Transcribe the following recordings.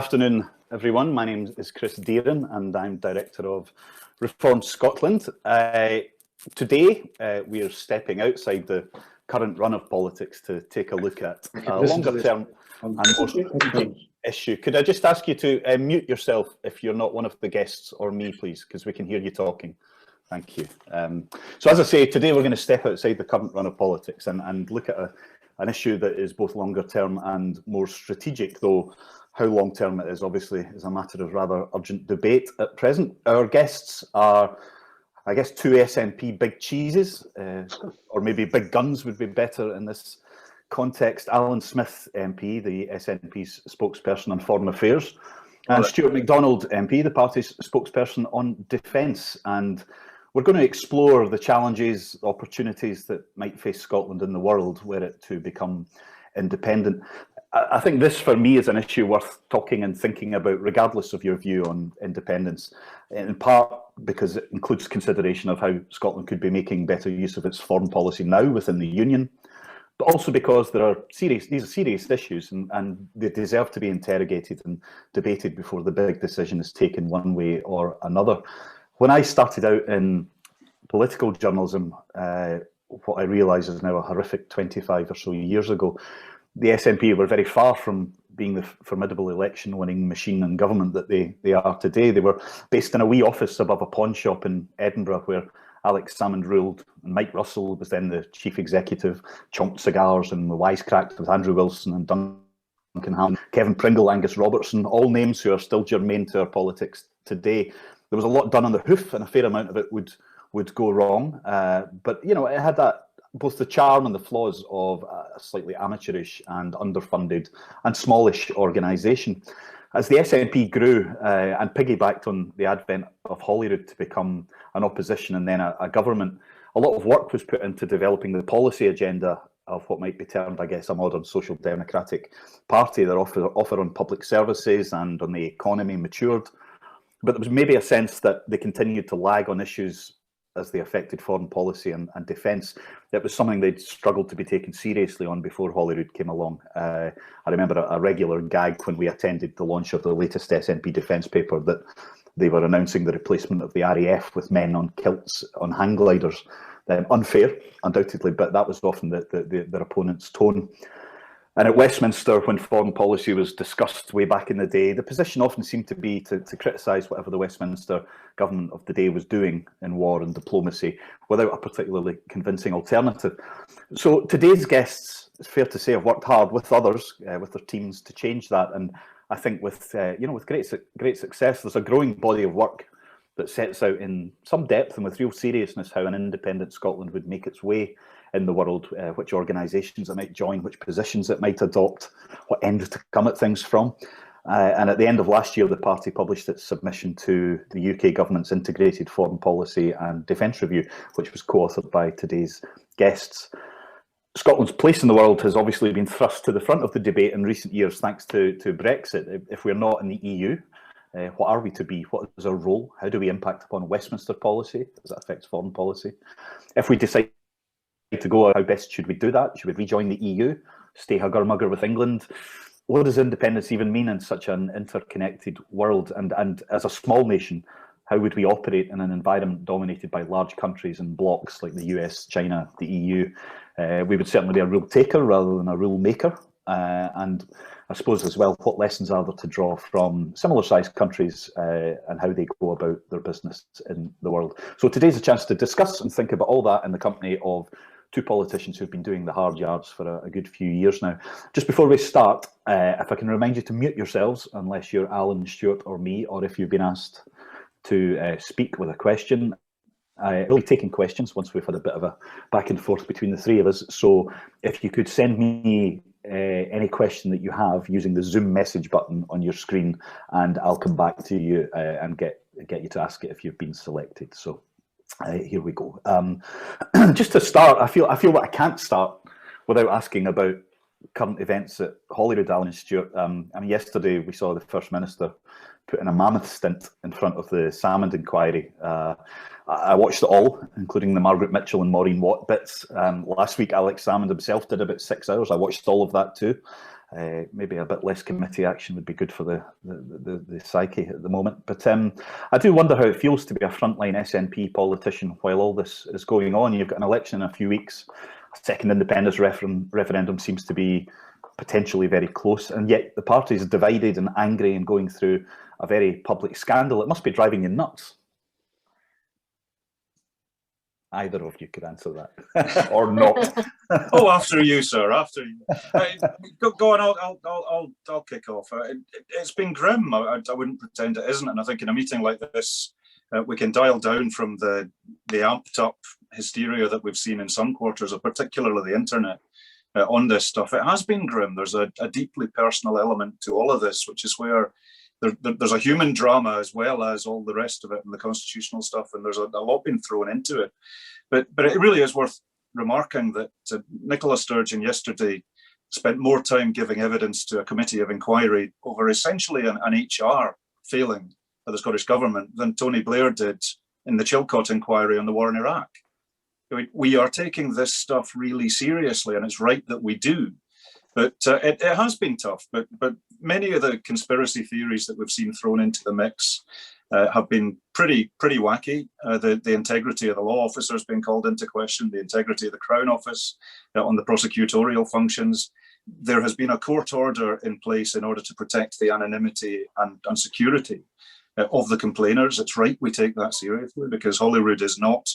Afternoon, everyone. My name is Chris Deeran and I'm Director of Reform Scotland. Today, we are stepping outside the current run of politics to take a look at a longer term and more strategic issue. Could I just ask you to mute yourself if you're not one of the guests, or me, please, because we can hear you talking. Thank you. So as I say, today we're going to step outside the current run of politics and look at an issue that is both longer term and more strategic, though how long term it is obviously is a matter of rather urgent debate at present. Our guests are, I guess, two SNP big cheeses, or maybe big guns would be better in this context. Alyn Smith MP, the SNP's spokesperson on foreign affairs, and Stewart McDonald MP, the party's spokesperson on defence. And we're going to explore the challenges, opportunities that might face Scotland in the world were it to become independent. I think this, for me, is an issue worth talking and thinking about, regardless of your view on independence, in part because it includes consideration of how Scotland could be making better use of its foreign policy now within the Union, but also because these are serious issues and they deserve to be interrogated and debated before the big decision is taken one way or another. When I started out in political journalism, what I realise is now a horrific 25 or so years ago, the SNP were very far from being the formidable election-winning machine and government that they are today. They were based in a wee office above a pawn shop in Edinburgh where Alex Salmond ruled, and Mike Russell was then the chief executive, chomped cigars and wisecracked with Andrew Wilson and Duncan Ham, Kevin Pringle, Angus Robertson, all names who are still germane to our politics today. There was a lot done on the hoof and a fair amount of it would go wrong. But, you know, it had that both the charm and the flaws of a slightly amateurish and underfunded and smallish organisation. As the SNP grew and piggybacked on the advent of Holyrood to become an opposition and then a government, a lot of work was put into developing the policy agenda of what might be termed, I guess, a modern social democratic party. Their offer on public services and on the economy matured, but there was maybe a sense that they continued to lag on issues as they affected foreign policy and defence. It was something they'd struggled to be taken seriously on before Holyrood came along. I remember a regular gag when we attended the launch of the latest SNP defence paper that they were announcing the replacement of the RAF with men on kilts on hang gliders. Unfair, undoubtedly, but that was often their opponent's tone. And at Westminster, when foreign policy was discussed way back in the day, the position often seemed to be to criticise whatever the Westminster government of the day was doing in war and diplomacy without a particularly convincing alternative. So today's guests, it's fair to say, have worked hard with others, with their teams, to change that. And I think with great success, there's a growing body of work that sets out in some depth and with real seriousness how an independent Scotland would make its way in the world, which organisations it might join, which positions it might adopt, what end to come at things from. And at the end of last year, the party published its submission to the UK government's integrated foreign policy and defence review, which was co-authored by today's guests. Scotland's place in the world has obviously been thrust to the front of the debate in recent years thanks to Brexit. If we're not in the EU, what are we to be? What is our role? How do we impact upon Westminster policy as it affects foreign policy? If we decide to go, how best should we do that? Should we rejoin the EU? Stay hugger-mugger with England? What does independence even mean in such an interconnected world? And as a small nation, how would we operate in an environment dominated by large countries and blocs like the US, China, the EU? We would certainly be a rule taker rather than a rule maker. And I suppose as well, what lessons are there to draw from similar-sized countries and how they go about their business in the world? So today's a chance to discuss and think about all that in the company of two politicians who've been doing the hard yards for a good few years now. Just before we start, if I can remind you to mute yourselves, unless you're Alyn, Stewart or me, or if you've been asked to speak with a question. We'll be taking questions once we've had a bit of a back and forth between the three of us. So if you could send me any question that you have using the Zoom message button on your screen, and I'll come back to you and get you to ask it if you've been selected. So here we go. Just to start, I feel that I can't start without asking about current events at Holyrood, Alyn, Stewart. I mean, yesterday we saw the First Minister put in a mammoth stint in front of the Salmond inquiry. I watched it all, including the Margaret Mitchell and Maureen Watt bits. Last week, Alex Salmond himself did about 6 hours. I watched all of that too. maybe a bit less committee action would be good for the psyche at the moment. But I do wonder how it feels to be a frontline SNP politician while all this is going on. You've got an election in a few weeks. A second independence referendum seems to be potentially very close, and yet the party is divided and angry and going through a very public scandal. It must be driving you nuts. Either of you could answer that, or not. Oh, after you, sir. After you. Go on. I'll kick off. It's been grim. I wouldn't pretend it isn't. And I think in a meeting like this, we can dial down from the amped up hysteria that we've seen in some quarters, particularly the internet, on this stuff. It has been grim. There's a deeply personal element to all of this, which is where there's a human drama as well as all the rest of it and the constitutional stuff, and there's a lot been thrown into it. But it really is worth remarking that Nicola Sturgeon yesterday spent more time giving evidence to a committee of inquiry over essentially an HR failing by the Scottish Government than Tony Blair did in the Chilcot inquiry on the war in Iraq. We are taking this stuff really seriously, and it's right that we do. But it has been tough. But many of the conspiracy theories that we've seen thrown into the mix have been pretty wacky. The integrity of the law officers being called into question, the integrity of the Crown Office on the prosecutorial functions. There has been a court order in place in order to protect the anonymity and security of the complainers. It's right we take that seriously, because Holyrood is not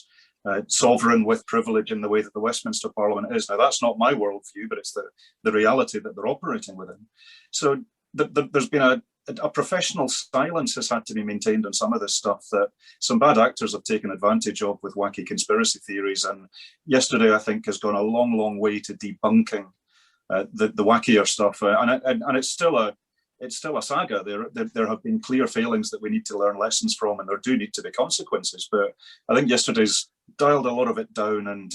sovereign with privilege in the way that the Westminster Parliament is. Now, that's not my worldview, but it's the reality that they're operating within. So there's been a professional silence has had to be maintained on some of this stuff that some bad actors have taken advantage of with wacky conspiracy theories. And yesterday, I think, has gone a long way to debunking the wackier stuff. And it's still a saga. There have been clear failings that we need to learn lessons from, and there do need to be consequences. But I think yesterday's dialed a lot of it down. And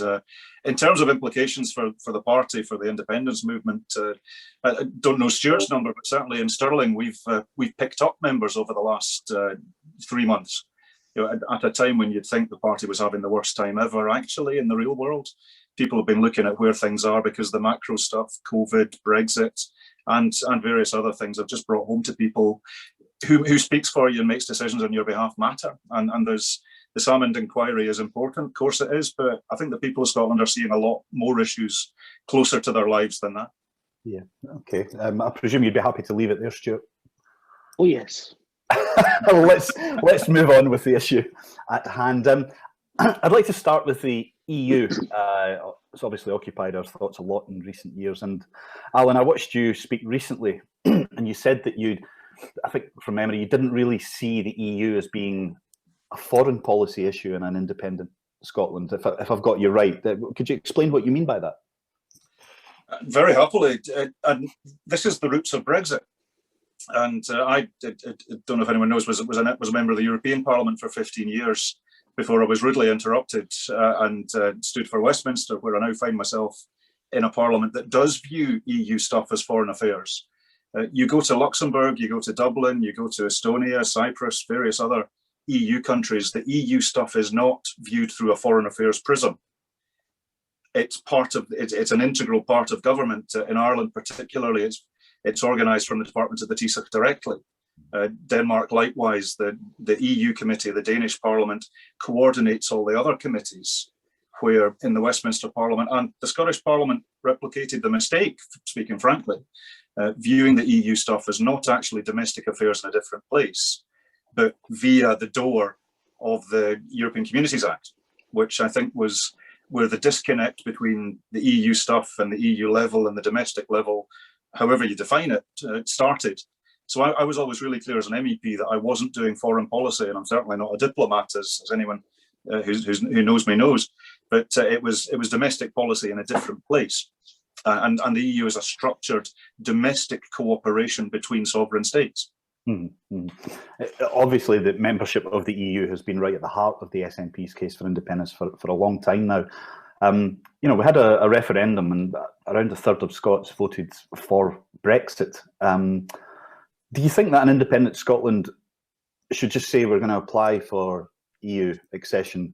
in terms of implications for the party, for the independence movement, I don't know Stewart's number, but certainly in Stirling, we've picked up members over the last 3 months. At a time when you'd think the party was having the worst time ever, actually, in the real world, people have been looking at where things are because the macro stuff, COVID, Brexit, and various other things have just brought home to people who speaks for you and makes decisions on your behalf matter. And there's the Salmond inquiry is important, of course it is, but I think the people of Scotland are seeing a lot more issues closer to their lives than that. Yeah, okay. I presume you'd be happy to leave it there, Stewart. Oh yes. Let's move on with the issue at hand. I'd like to start with the EU. It's obviously occupied our thoughts a lot in recent years. And Alyn, I watched you speak recently, and you said that I think from memory, you didn't really see the EU as being a foreign policy issue in an independent Scotland. If I've got you right, could you explain what you mean by that? Very happily. And this is the roots of Brexit. And I don't know if anyone knows, was a member of the European Parliament for 15 years before I was rudely interrupted and stood for Westminster, where I now find myself in a parliament that does view EU stuff as foreign affairs. You go to Luxembourg, you go to Dublin, you go to Estonia, Cyprus, various other EU countries, the EU stuff is not viewed through a foreign affairs prism. It's an integral part of government. In Ireland particularly, it's organised from the Department of the Taoiseach directly. Denmark, likewise, the EU committee, the Danish Parliament, coordinates all the other committees, where in the Westminster Parliament and the Scottish Parliament replicated the mistake, speaking frankly, viewing the EU stuff as not actually domestic affairs in a different place, but via the door of the European Communities Act, which I think was where the disconnect between the EU stuff and the EU level and the domestic level, however you define it, started. So I was always really clear as an MEP that I wasn't doing foreign policy, and I'm certainly not a diplomat, as anyone who knows me knows. But it was domestic policy in a different place, and the EU is a structured domestic cooperation between sovereign states. Mm-hmm. Obviously, the membership of the EU has been right at the heart of the SNP's case for independence for a long time now. We had a referendum, and around a third of Scots voted for Brexit. Do you think that an independent Scotland should just say we're going to apply for EU accession,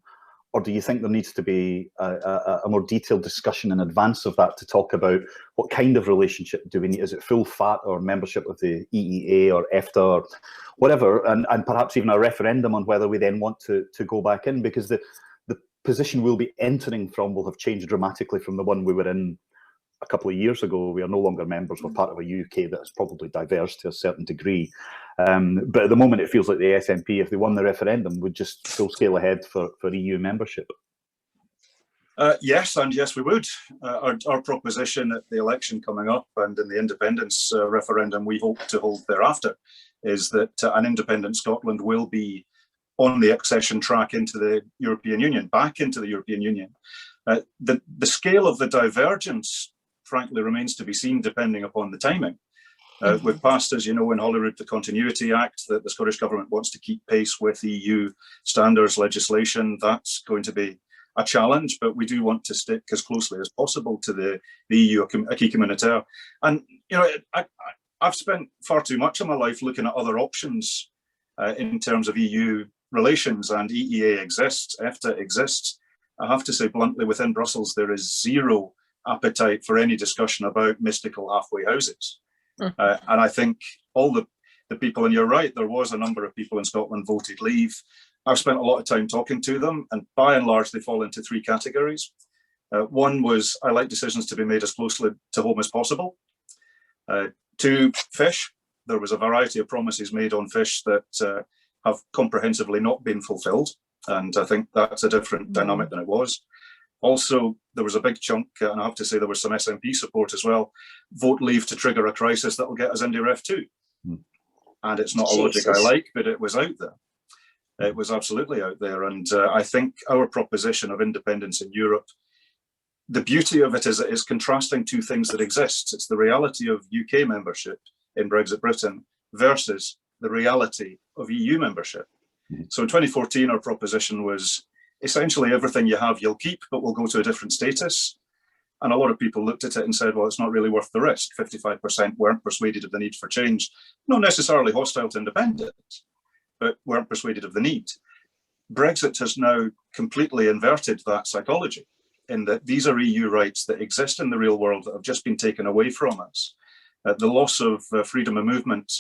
or do you think there needs to be a more detailed discussion in advance of that to talk about what kind of relationship do we need? Is it full fat or membership of the EEA or EFTA or whatever, and perhaps even a referendum on whether we then want to go back in, because the position we'll be entering from will have changed dramatically from the one we were in a couple of years ago. We are no longer members. We're part of a UK that has probably diverged to a certain degree. But at the moment, it feels like the SNP, if they won the referendum, would just full scale ahead for EU membership. Yes, and yes, we would. Our proposition at the election coming up and in the independence referendum we hope to hold thereafter is that an independent Scotland will be on the accession track into the European Union, back into the European Union. The scale of the divergence, frankly, remains to be seen depending upon the timing. We've passed, as you know, in Holyrood, the Continuity Act that the Scottish Government wants to keep pace with EU standards legislation. That's going to be a challenge, but we do want to stick as closely as possible to the EU acquis communautaire. And, you know, I've spent far too much of my life looking at other options in terms of EU relations, and EEA exists, EFTA exists. I have to say bluntly, within Brussels, there is zero appetite for any discussion about mystical halfway houses. And I think all the people, and you're right, there was a number of people in Scotland voted leave. I've spent a lot of time talking to them, and by and large, they fall into three categories. One was, I like decisions to be made as closely to home as possible. Two, fish. There was a variety of promises made on fish that have comprehensively not been fulfilled. And I think that's a different dynamic than it was. Also, there was a big chunk, and I have to say there was some SNP support as well, vote leave to trigger a crisis that will get us into Ref 2. And it's not a logic I like, but it was out there. It was absolutely out there. And I think our proposition of independence in Europe, the beauty of it is it's contrasting two things that exist. It's the reality of UK membership in Brexit Britain versus the reality of EU membership. So in 2014, our proposition was essentially everything you have, you'll keep, but we'll go to a different status. And a lot of people looked at it and said, well, it's not really worth the risk. 55% weren't persuaded of the need for change, not necessarily hostile to independence, but weren't persuaded of the need. Brexit has now completely inverted that psychology, in that these are EU rights that exist in the real world that have just been taken away from us. The loss of freedom of movement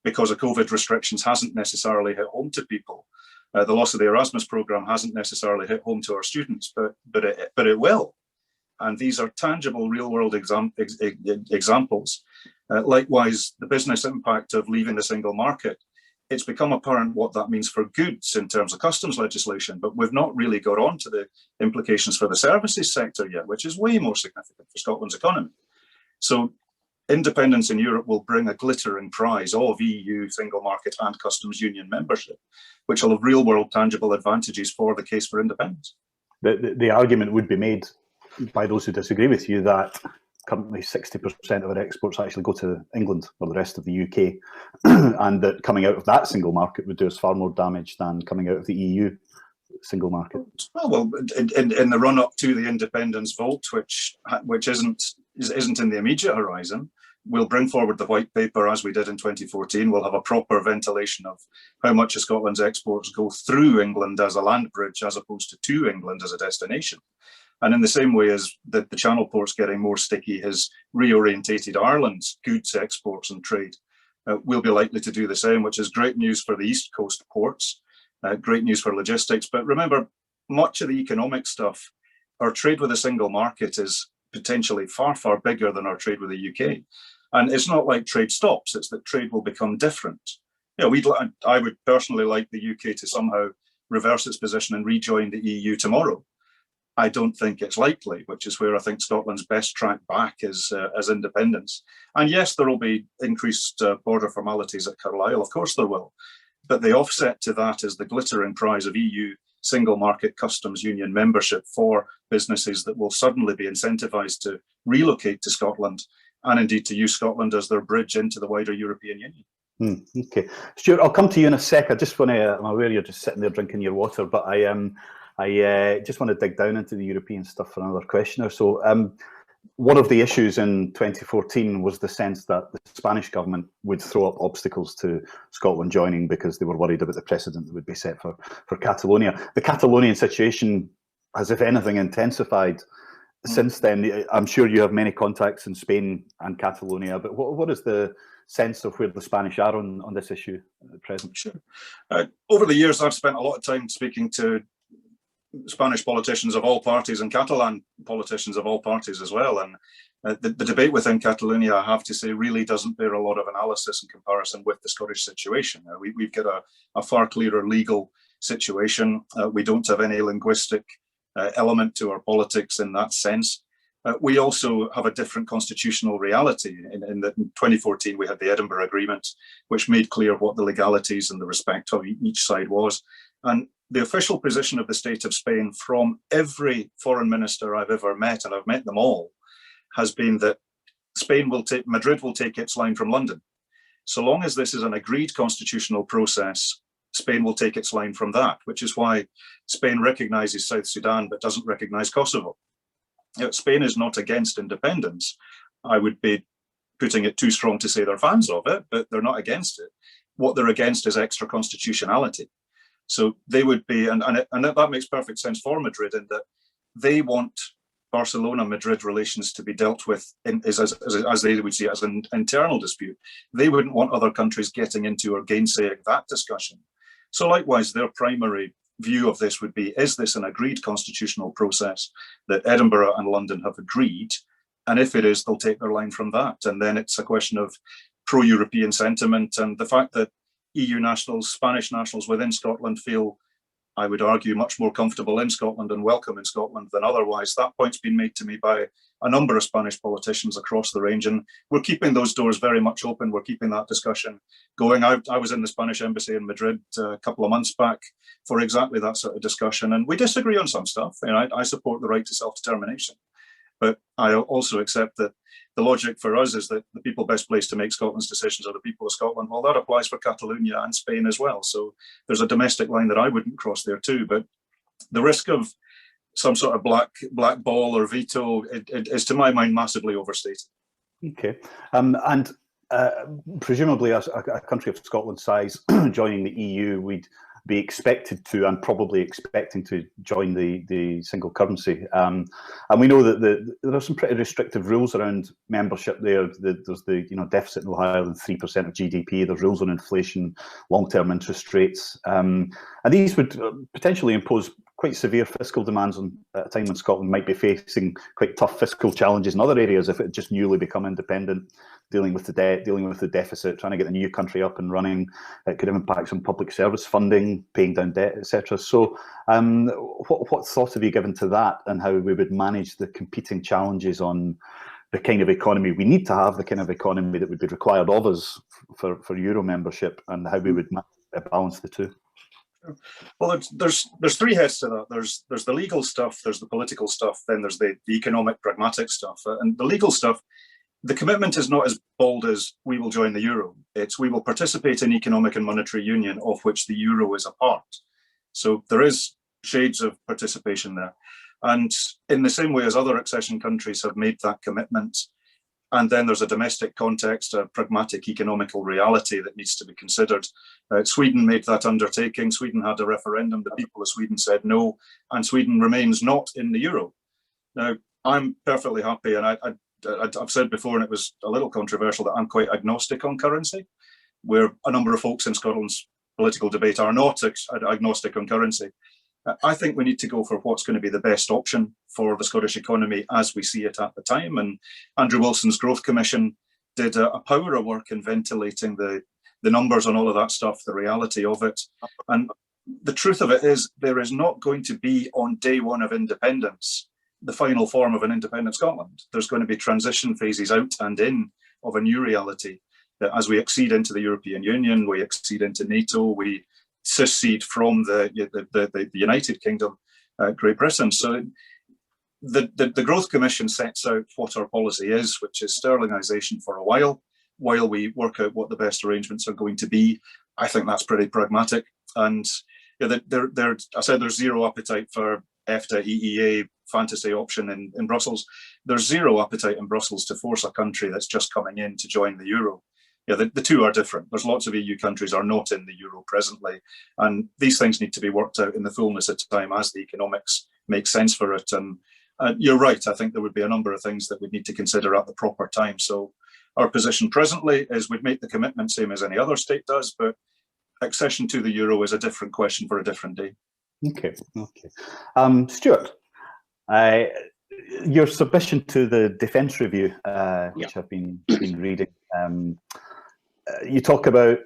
because of COVID restrictions hasn't necessarily hit home to people. The loss of the Erasmus programme hasn't necessarily hit home to our students, but it will. And these are tangible real-world examples. Likewise, the business impact of leaving the single market, it's become apparent what that means for goods in terms of customs legislation, but we've not really got on to the implications for the services sector yet, which is way more significant for Scotland's economy. So independence in Europe will bring a glittering prize of EU single market and customs union membership, which will have real-world tangible advantages for the case for independence. The argument would be made by those who disagree with you that currently 60% of our exports actually go to England or the rest of the UK, and that coming out of that single market would do us far more damage than coming out of the EU single market. Well, in the run-up to the independence vote, which isn't in the immediate horizon, we'll bring forward the white paper as we did in 2014. We'll have a proper ventilation of how much of Scotland's exports go through England as a land bridge as opposed to England as a destination. And in the same way as the Channel ports getting more sticky has reorientated Ireland's goods exports and trade, we'll be likely to do the same, which is great news for the East Coast ports, great news for logistics. But remember, much of the economic stuff, our trade with a single market is potentially far, far bigger than our trade with the UK. And it's not like trade stops, it's that trade will become different. Yeah, I would personally like the UK to somehow reverse its position and rejoin the EU tomorrow. I don't think it's likely, which is where I think Scotland's best track back is as independence. And yes, there will be increased border formalities at Carlisle, of course there will. But the offset to that is the glittering prize of EU single market customs union membership for businesses that will suddenly be incentivised to relocate to Scotland and indeed to use Scotland as their bridge into the wider European Union. Okay. Stewart, I'll come to you in a sec. I just want to, I'm aware you're just sitting there drinking your water, but I just want to dig down into the European stuff for another question or so. one of the issues in 2014 was the sense that the Spanish government would throw up obstacles to Scotland joining because they were worried about the precedent that would be set for Catalonia. The Catalonian situation has, if anything, intensified since then. I'm sure you have many contacts in Spain and Catalonia, but what is the sense of where the Spanish are on this issue at present? Sure. Over the years, I've spent a lot of time speaking to Spanish politicians of all parties and Catalan politicians of all parties as well. And the debate within Catalonia, I have to say, really doesn't bear a lot of analysis in comparison with the Scottish situation. We've got a far clearer legal situation. We don't have any linguistic element to our politics in that sense. We also have a different constitutional reality in that in 2014 we had the Edinburgh Agreement, which made clear what the legalities and the respect of each side was. And the official position of the state of Spain from every foreign minister I've ever met, and I've met them all, has been that Madrid will take its line from London. So long as this is an agreed constitutional process, Spain will take its line from that, which is why Spain recognizes South Sudan but doesn't recognize Kosovo. Spain is not against independence. I would be putting it too strong to say they're fans of it, but they're not against it. What they're against is extra constitutionality. So they would be, and that makes perfect sense for Madrid in that they want Barcelona-Madrid relations to be dealt with as they would see it as an internal dispute. They wouldn't want other countries getting into or gainsaying that discussion. So likewise, their primary view of this would be, is this an agreed constitutional process that Edinburgh and London have agreed? And if it is, they'll take their line from that. And then it's a question of pro-European sentiment and the fact that EU nationals, Spanish nationals within Scotland feel, I would argue, much more comfortable in Scotland and welcome in Scotland than otherwise. That point's been made to me by a number of Spanish politicians across the range, and we're keeping those doors very much open. We're keeping that discussion going. I was in the Spanish embassy in Madrid a couple of months back for exactly that sort of discussion, and we disagree on some stuff. I support the right to self-determination, but I also accept that the logic for us is that the people best placed to make Scotland's decisions are the people of Scotland. Well, that applies for Catalonia and Spain as well. So there's a domestic line that I wouldn't cross there too. But the risk of some sort of black ball or veto is, to my mind, massively overstated. Okay. Presumably, as a country of Scotland's size joining the EU, we'd be expected to, and probably expecting to, join the single currency. And we know that there are some pretty restrictive rules around membership there. There's the deficit no higher than 3% of GDP. There's rules on inflation, long-term interest rates. And these would potentially impose quite severe fiscal demands at a time when Scotland might be facing quite tough fiscal challenges in other areas if it had just newly become independent, dealing with the debt, dealing with the deficit, trying to get the new country up and running. It could have impacts on public service funding, paying down debt, etc. So what thought have you given to that and how we would manage the competing challenges on the kind of economy we need to have, the kind of economy that would be required of us for Euro membership, and how we would balance the two? Well, there's three heads to that. There's the legal stuff, there's the political stuff, then there's the economic, pragmatic stuff. And the legal stuff, the commitment is not as bold as we will join the euro. It's we will participate in economic and monetary union, of which the euro is a part. So there is shades of participation there. And in the same way as other accession countries have made that commitment, and then there's a domestic context, a pragmatic economical reality that needs to be considered. Sweden made that undertaking. Sweden had a referendum. The people of Sweden said no, and Sweden remains not in the euro. Now, I'm perfectly happy, and I've said before, and it was a little controversial, that I'm quite agnostic on currency, where a number of folks in Scotland's political debate are not agnostic on currency. I think we need to go for what's going to be the best option for the Scottish economy as we see it at the time. And Andrew Wilson's Growth Commission did a power of work in ventilating the numbers on all of that stuff, the reality of it. And the truth of it is there is not going to be on day one of independence the final form of an independent Scotland. There's going to be transition phases out and in of a new reality that as we accede into the European Union, we accede into NATO, we secede from the United Kingdom, Great Britain. So the Growth Commission sets out what our policy is, which is sterlingisation for a while we work out what the best arrangements are going to be. I think that's pretty pragmatic. And I said there's zero appetite for EFTA, EEA, fantasy option in Brussels. There's zero appetite in Brussels to force a country that's just coming in to join the euro. Yeah, the two are different. There's lots of EU countries are not in the euro presently, and these things need to be worked out in the fullness of time as the economics make sense for it. And you're right, I think there would be a number of things that we'd need to consider at the proper time. So our position presently is we'd make the commitment same as any other state does, but accession to the euro is a different question for a different day. Okay, okay. Stewart, your submission to the Defence Review, which I've been reading, you talk about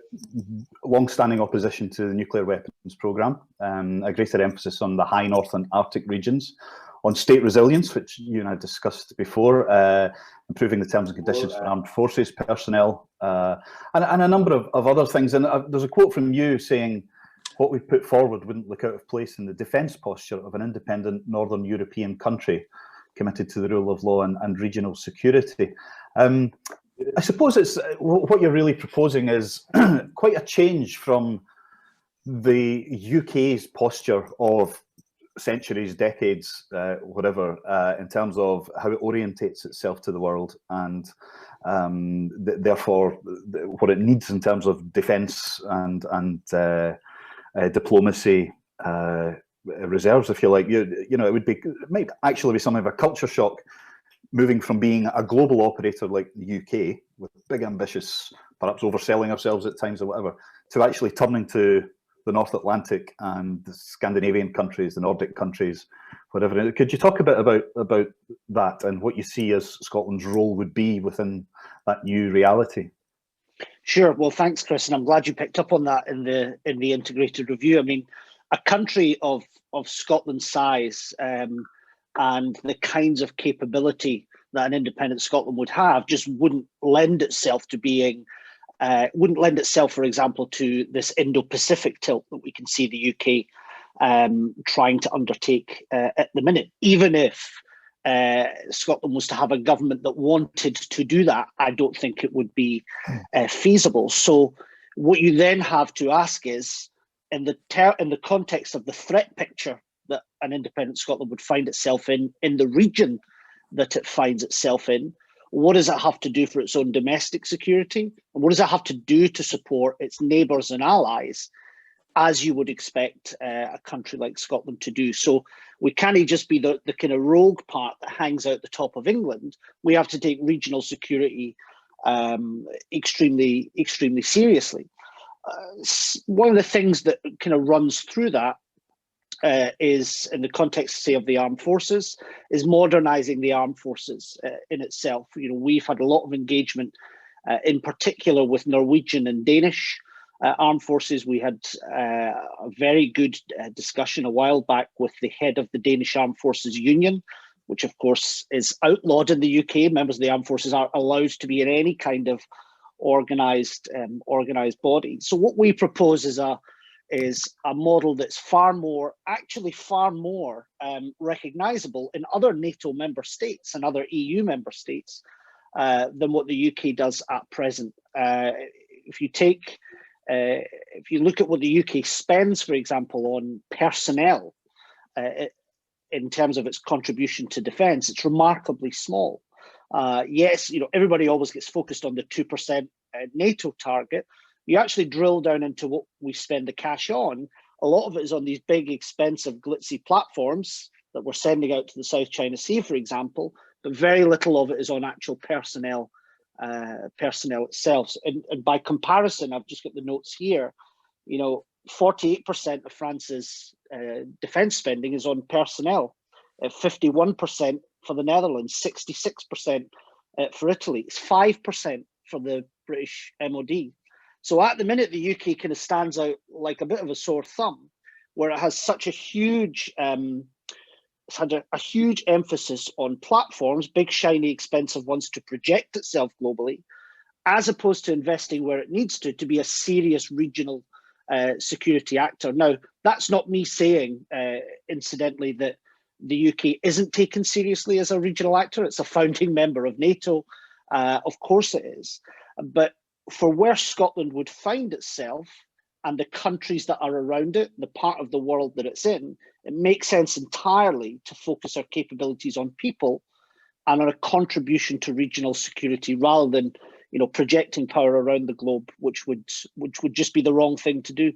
long-standing opposition to the nuclear weapons programme, a greater emphasis on the high north and Arctic regions, on state resilience, which you and I discussed before, improving the terms and conditions for armed forces personnel, and a number of other things. And there's a quote from you saying, what we've put forward wouldn't look out of place in the defence posture of an independent Northern European country committed to the rule of law and regional security. I suppose it's what you're really proposing is quite a change from the UK's posture of centuries, decades, whatever, in terms of how it orientates itself to the world, and therefore what it needs in terms of defence and diplomacy reserves, if you like. You know, it might actually be something of a culture shock, moving from being a global operator like the UK, with big ambitious, perhaps overselling ourselves at times or whatever, to actually turning to the North Atlantic and the Scandinavian countries, the Nordic countries, whatever. Could you talk a bit about that and what you see as Scotland's role would be within that new reality? Sure. Well, thanks, Chris, and I'm glad you picked up on that in the integrated review. I mean, a country of Scotland's size and the kinds of capability that an independent Scotland would have just wouldn't lend itself to being, for example, to this Indo-Pacific tilt that we can see the UK trying to undertake at the minute. Even if Scotland was to have a government that wanted to do that, I don't think it would be feasible. So what you then have to ask is, in the context of the threat picture that an independent Scotland would find itself in the region that it finds itself in, what does it have to do for its own domestic security? And what does it have to do to support its neighbours and allies, as you would expect a country like Scotland to do? So we can't just be the kind of rogue part that hangs out the top of England. We have to take regional security extremely, extremely seriously. One of the things that kind of runs through that is, in the context, say, of the armed forces, is modernising the armed forces in itself. You know, we've had a lot of engagement, in particular with Norwegian and Danish armed forces. We had a very good discussion a while back with the head of the Danish Armed Forces Union, which of course is outlawed in the UK. Members of the armed forces aren't allowed to be in any kind of organised body. So what we propose is a model that's far more recognisable in other NATO member states and other EU member states than what the UK does at present. If you look at what the UK spends, for example, on personnel in terms of its contribution to defence, it's remarkably small. Yes, you know, everybody always gets focused on the 2% NATO target. You actually drill down into what we spend the cash on. A lot of it is on these big, expensive, glitzy platforms that we're sending out to the South China Sea, for example, but very little of it is on actual personnel itself. And by comparison, I've just got the notes here, you know, 48% of France's defence spending is on personnel, 51% for the Netherlands, 66% for Italy, it's 5% for the British MOD. So at the minute, the UK kind of stands out like a bit of a sore thumb, where it has such a huge, it's had a huge emphasis on platforms, big, shiny, expensive ones to project itself globally, as opposed to investing where it needs to be a serious regional security actor. Now, that's not me saying, incidentally, that the UK isn't taken seriously as a regional actor. It's a founding member of NATO. Of course it is. But for where Scotland would find itself, and the countries that are around it, the part of the world that it's in, it makes sense entirely to focus our capabilities on people and on a contribution to regional security rather than, projecting power around the globe, which would just be the wrong thing to do.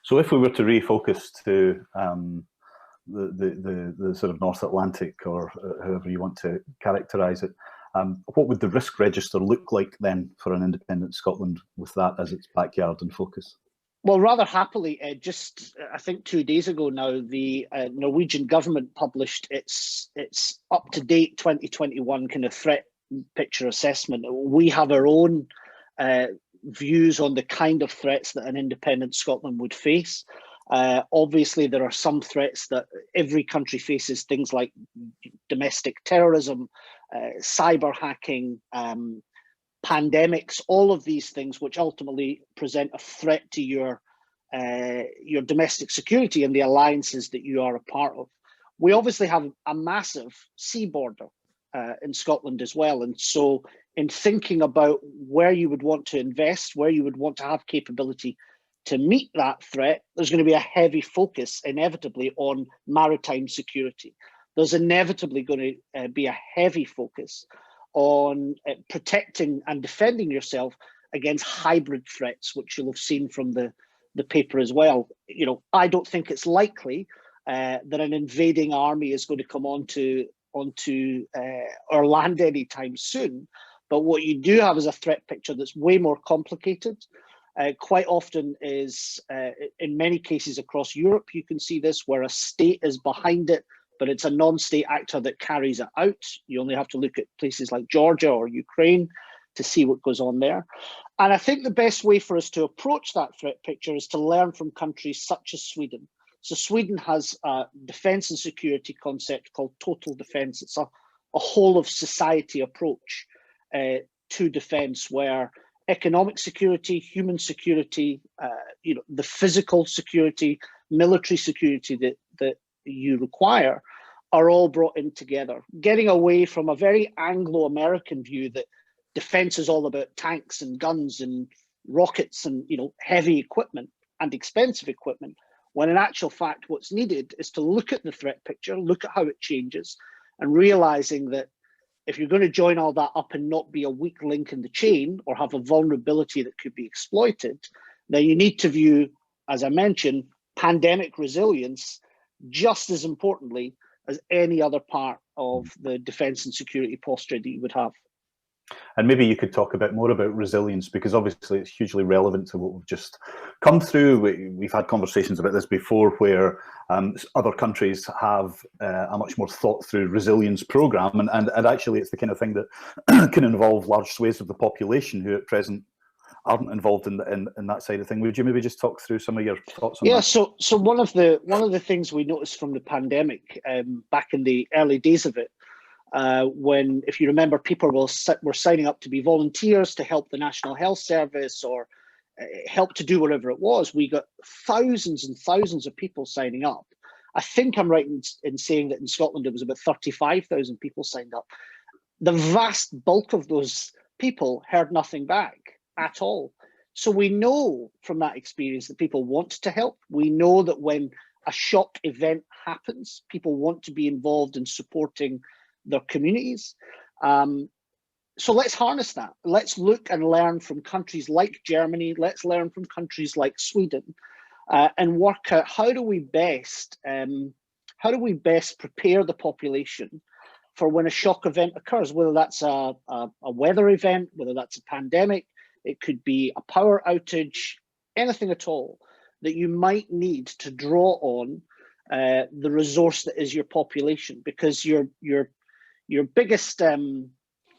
So if we were to refocus to the sort of North Atlantic, or however you want to characterise it, what would the risk register look like then for an independent Scotland with that as its backyard and focus? Well, rather happily, just I think 2 days ago now, the Norwegian government published its up-to-date 2021 kind of threat picture assessment. We have our own views on the kind of threats that an independent Scotland would face. Obviously, there are some threats that every country faces, things like domestic terrorism, cyber hacking, pandemics, all of these things which ultimately present a threat to your domestic security and the alliances that you are a part of. We obviously have a massive sea border in Scotland as well. And so in thinking about where you would want to invest, where you would want to have capability to meet that threat, there's going to be a heavy focus inevitably on maritime security. There's inevitably going to be a heavy focus on protecting and defending yourself against hybrid threats, which you'll have seen from the paper as well. I don't think it's likely that an invading army is going to come onto our land anytime soon. But what you do have is a threat picture that's way more complicated. Quite often is, in many cases across Europe, you can see this, where a state is behind it, but it's a non-state actor that carries it out. You only have to look at places like Georgia or Ukraine to see what goes on there. And I think the best way for us to approach that threat picture is to learn from countries such as Sweden. So Sweden has a defense and security concept called total defense. It's a whole of society approach to defense, where economic security, human security, the physical security, military security that you require are all brought in together, getting away from a very Anglo-American view that defense is all about tanks and guns and rockets and heavy equipment and expensive equipment, when in actual fact what's needed is to look at the threat picture, look at how it changes, and realizing that if you're going to join all that up and not be a weak link in the chain or have a vulnerability that could be exploited, then you need to view, as I mentioned, pandemic resilience just as importantly as any other part of the defense and security posture that you would have. And maybe you could talk a bit more about resilience, because obviously it's hugely relevant to what we've just come through. We've had conversations about this before, where other countries have a much more thought through resilience program, and actually it's the kind of thing that can involve large swathes of the population who at present aren't involved in that side of thing. Would you maybe just talk through some of your thoughts on that? So one of the things we noticed from the pandemic back in the early days of it, when, if you remember, people were signing up to be volunteers to help the National Health Service or help to do whatever it was, we got thousands and thousands of people signing up. I think I'm right in saying that in Scotland it was about 35,000 people signed up. The vast bulk of those people heard nothing back at all. So we know from that experience that people want to help. We know that when a shock event happens, people want to be involved in supporting their communities. So let's harness that. Let's look and learn from countries like Germany. Let's learn from countries like Sweden, and work out how do we best prepare the population for when a shock event occurs, whether that's a weather event, whether that's a pandemic, it could be a power outage, anything at all that you might need to draw on the resource that is your population, because your biggest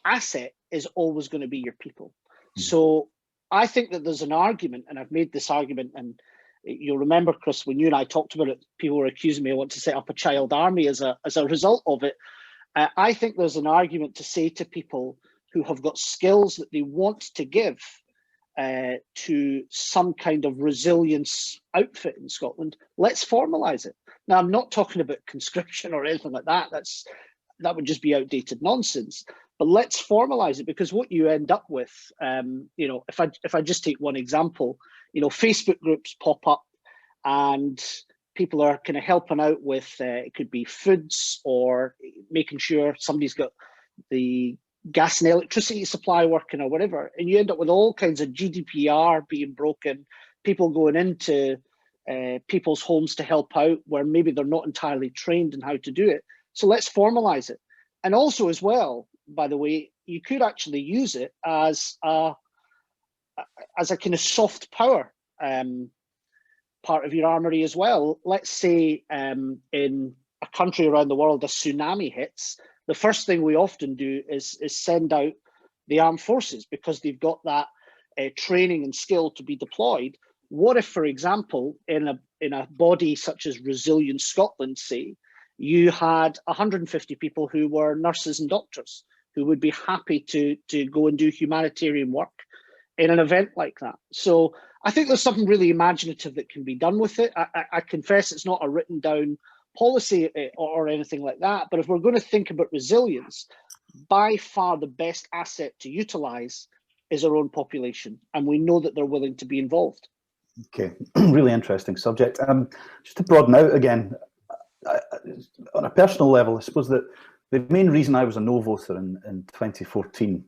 asset is always going to be your people. So I think that there's an argument, and I've made this argument, and you'll remember, Chris, when you and I talked about it, people were accusing me I want to set up a child army as a result of it. I think there's an argument to say to people who have got skills that they want to give to some kind of resilience outfit in Scotland, let's formalise it. Now, I'm not talking about conscription or anything like that. That would just be outdated nonsense. But let's formalize it, because what you end up with, you know, if I just take one example, you know, Facebook groups pop up and people are kind of helping out with, it could be foods or making sure somebody's got the gas and electricity supply working or whatever. And you end up with all kinds of GDPR being broken, people going into people's homes to help out where maybe they're not entirely trained in how to do it. So let's formalize it. And also as well, by the way, you could actually use it as a kind of soft power part of your armory as well. Let's say in a country around the world, a tsunami hits. The first thing we often do is send out the armed forces, because they've got that training and skill to be deployed. What if, for example, in a body such as Resilience Scotland, say, you had 150 people who were nurses and doctors who would be happy to go and do humanitarian work in an event like that? So I think there's something really imaginative that can be done with it. I confess it's not a written down policy or anything like that, but if we're going to think about resilience, by far the best asset to utilize is our own population, and we know that they're willing to be involved. Okay, really interesting subject. Just to broaden out again, on a personal level, I suppose that the main reason I was a no voter in 2014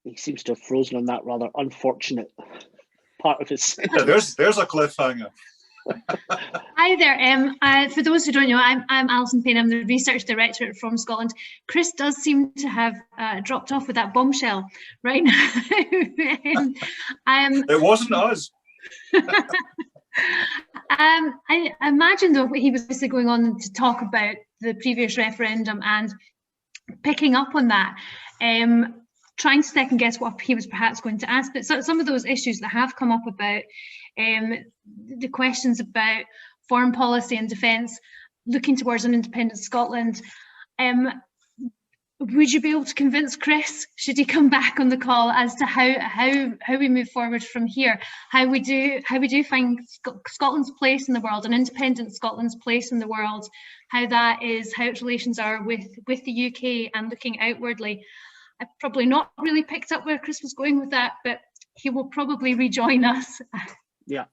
he seems to have frozen on that rather unfortunate part of his. Yeah, there's a cliffhanger. Hi there. For those who don't know, I'm Alyn Payne. I'm the research director at From Scotland. Chris does seem to have dropped off with that bombshell right now. It wasn't us. I imagine though he was basically going on to talk about the previous referendum and picking up on that. Trying to second guess what he was perhaps going to ask, but some of those issues that have come up about the questions about foreign policy and defence, looking towards an independent Scotland, would you be able to convince Chris, should he come back on the call, as to how we move forward from here, how we do find Scotland's place in the world, an independent Scotland's place in the world, how its relations are with the UK and looking outwardly? I've probably not really picked up where Chris was going with that, but he will probably rejoin us. Yeah.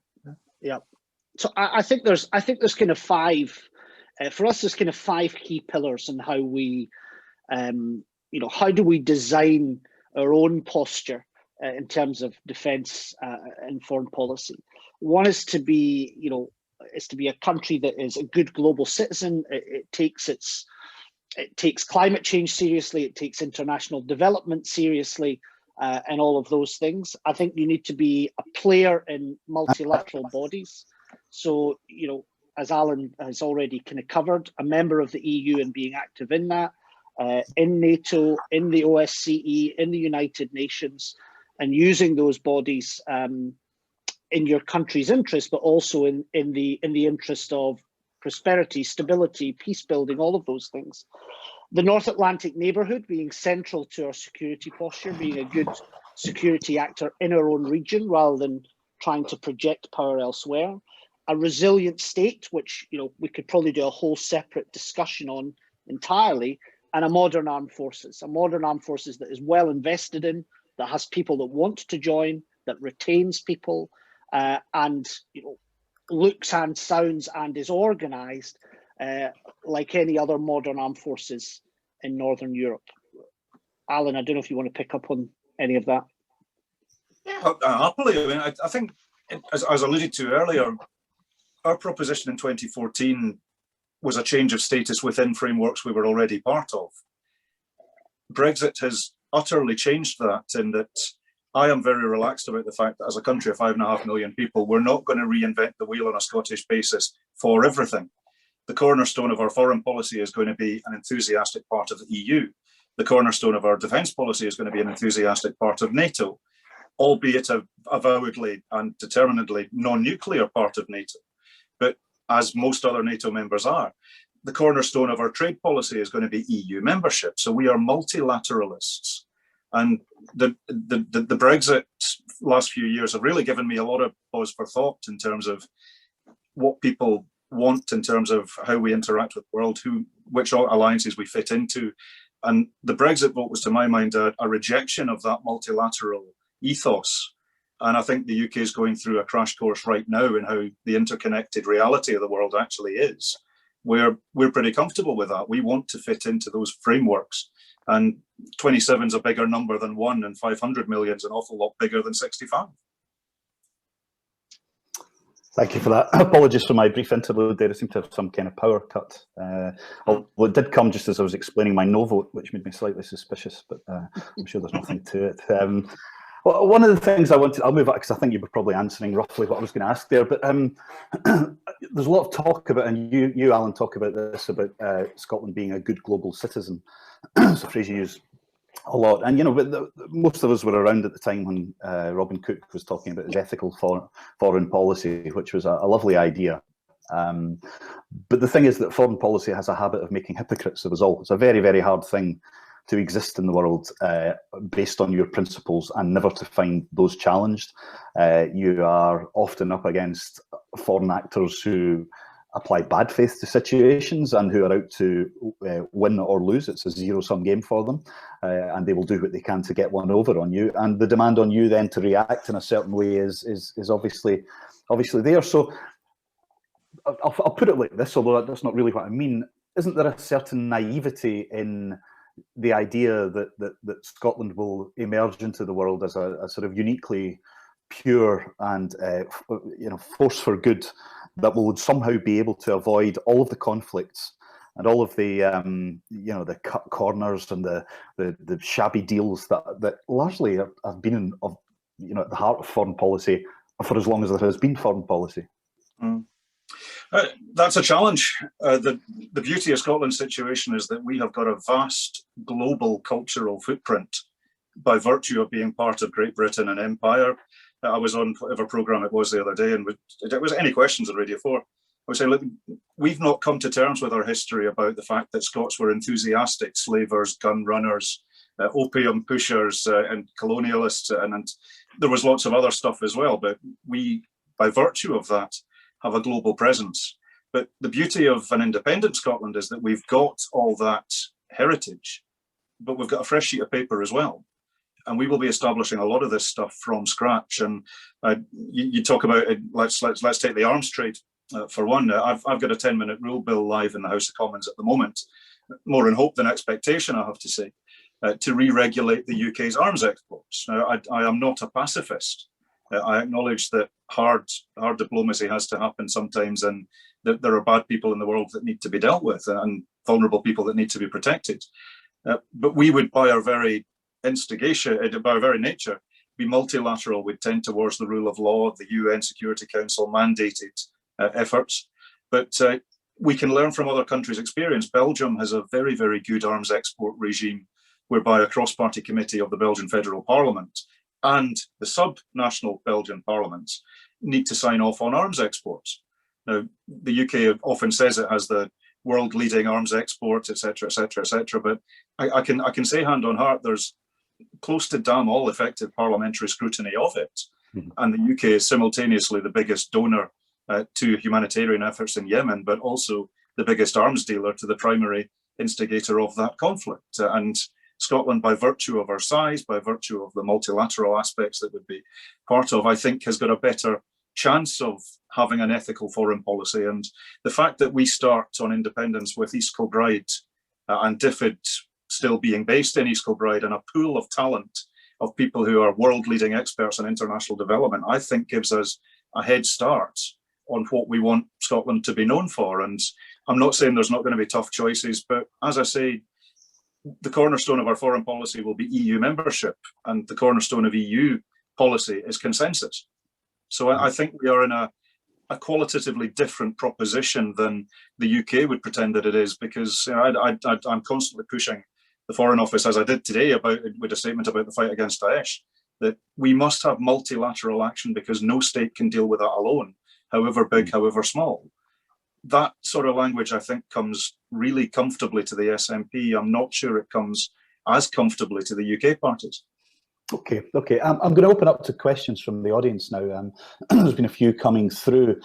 So I think there's kind of five, for us, there's kind of five key pillars in how we, you know, how do we design our own posture in terms of defence and foreign policy. One is to be, you know, a country that is a good global citizen. It takes climate change seriously, it takes international development seriously, and all of those things. I think you need to be a player in multilateral bodies. So, you know, as Alyn has already kind of covered, a member of the EU and being active in that, in NATO, in the OSCE, in the United Nations, and using those bodies in your country's interest, but also in the interest of prosperity, stability, peace building, all of those things. The North Atlantic neighbourhood being central to our security posture, being a good security actor in our own region rather than trying to project power elsewhere. A resilient state, which, you know, we could probably do a whole separate discussion on entirely, and a modern armed forces that is well invested in, that has people that want to join, that retains people, and, you know, looks and sounds and is organised like any other modern armed forces in Northern Europe. Alyn, I don't know if you want to pick up on any of that. Yeah, happily. I mean, I think, as alluded to earlier, our proposition in 2014 was a change of status within frameworks we were already part of. Brexit has utterly changed that, in that I am very relaxed about the fact that as a country of 5.5 million people, we're not going to reinvent the wheel on a Scottish basis for everything. The cornerstone of our foreign policy is going to be an enthusiastic part of the EU. The cornerstone of our defence policy is going to be an enthusiastic part of NATO, albeit avowedly and determinedly non-nuclear part of NATO. But as most other NATO members are, the cornerstone of our trade policy is going to be EU membership. So we are multilateralists. And the Brexit last few years have really given me a lot of pause for thought in terms of what people want in terms of how we interact with the world, which alliances we fit into. And the Brexit vote was, to my mind, a rejection of that multilateral ethos. And I think the UK is going through a crash course right now in how the interconnected reality of the world actually is. We're pretty comfortable with that. We want to fit into those frameworks. And 27 is a bigger number than 1, and 500 million is an awful lot bigger than 65. Thank you for that. Apologies for my brief interlude there. I seem to have some kind of power cut. Well, it did come just as I was explaining my no vote, which made me slightly suspicious, but I'm sure there's nothing to it. Well, one of the things I'll move on because I think you were probably answering roughly what I was going to ask there, but there's a lot of talk about, and you Alyn, talk about this, about Scotland being a good global citizen. It's a phrase you use a lot. And, you know, but most of us were around at the time when Robin Cook was talking about his ethical foreign policy, which was a lovely idea. But the thing is that foreign policy has a habit of making hypocrites of us all. It's a very, very hard thing to exist in the world based on your principles and never to find those challenged. You are often up against foreign actors who apply bad faith to situations and who are out to win or lose. It's a zero-sum game for them, and they will do what they can to get one over on you. And the demand on you then to react in a certain way is obviously there. So I'll put it like this, although that's not really what I mean. Isn't there a certain naivety in the idea that Scotland will emerge into the world as a sort of uniquely pure and force for good, that will somehow be able to avoid all of the conflicts and all of the the cut corners and the shabby deals that largely have been at the heart of foreign policy for as long as there has been foreign policy? That's a challenge. The beauty of Scotland's situation is that we have got a vast global cultural footprint by virtue of being part of Great Britain and Empire. I was on whatever programme it was the other day, and it was Any Questions on Radio 4. I was saying, look, we've not come to terms with our history about the fact that Scots were enthusiastic slavers, gun runners, opium pushers, and colonialists, and there was lots of other stuff as well. But we, by virtue of that, have a global presence. But the beauty of an independent Scotland is that we've got all that heritage, but we've got a fresh sheet of paper as well. And we will be establishing a lot of this stuff from scratch. And you talk about it, let's take the arms trade for one. I've got a 10-minute rule bill live in the House of Commons at the moment, more in hope than expectation, I have to say, to re-regulate the UK's arms exports. Now, I am not a pacifist. I acknowledge that hard diplomacy has to happen sometimes, and that there are bad people in the world that need to be dealt with and vulnerable people that need to be protected. But we would, by our very instigation, by our very nature, be multilateral. We'd tend towards the rule of law, the UN Security Council mandated efforts. But we can learn from other countries' experience. Belgium has a very, very good arms export regime, whereby a cross-party committee of the Belgian Federal Parliament and the sub-national Belgian parliaments need to sign off on arms exports. Now, the UK often says it has the world-leading arms exports, etc., etc., etc. But I can say hand on heart, there's close to damn all effective parliamentary scrutiny of it. Mm-hmm. And the UK is simultaneously the biggest donor to humanitarian efforts in Yemen, but also the biggest arms dealer to the primary instigator of that conflict. And Scotland, by virtue of our size, by virtue of the multilateral aspects that would be part of, I think has got a better chance of having an ethical foreign policy. And the fact that we start on independence with East Kilbride and DFID still being based in East Kilbride and a pool of talent of people who are world-leading experts on international development, I think gives us a head start on what we want Scotland to be known for. And I'm not saying there's not going to be tough choices, but as I say, the cornerstone of our foreign policy will be EU membership, and the cornerstone of EU policy is consensus. So I think we are in a qualitatively different proposition than the UK would pretend that it is, because I'm constantly pushing the Foreign Office, as I did today, with a statement about the fight against Daesh, that we must have multilateral action because no state can deal with that alone, however big, however small. That sort of language, I think, comes really comfortably to the SNP. I'm not sure it comes as comfortably to the UK parties. Okay, okay. I'm going to open up to questions from the audience now. There's been a few coming through.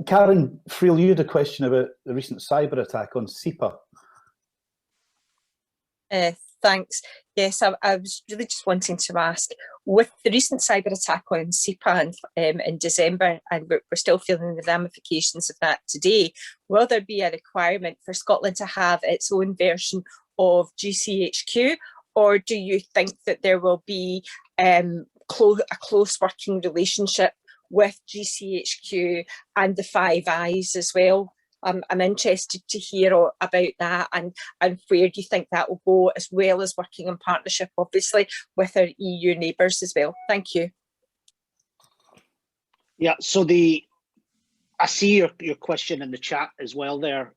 Karen Friel, you had a question about the recent cyber attack on SEPA. Thanks. Yes, I was really just wanting to ask, with the recent cyber attack on SEPA in December, and we're still feeling the ramifications of that today, will there be a requirement for Scotland to have its own version of Gchq, or do you think that there will be a close working relationship with Gchq and the Five Eyes as well? I'm interested to hear about that, and where do you think that will go, as well as working in partnership, obviously, with our EU neighbours as well. Thank you. Yeah, so I see your question in the chat as well there,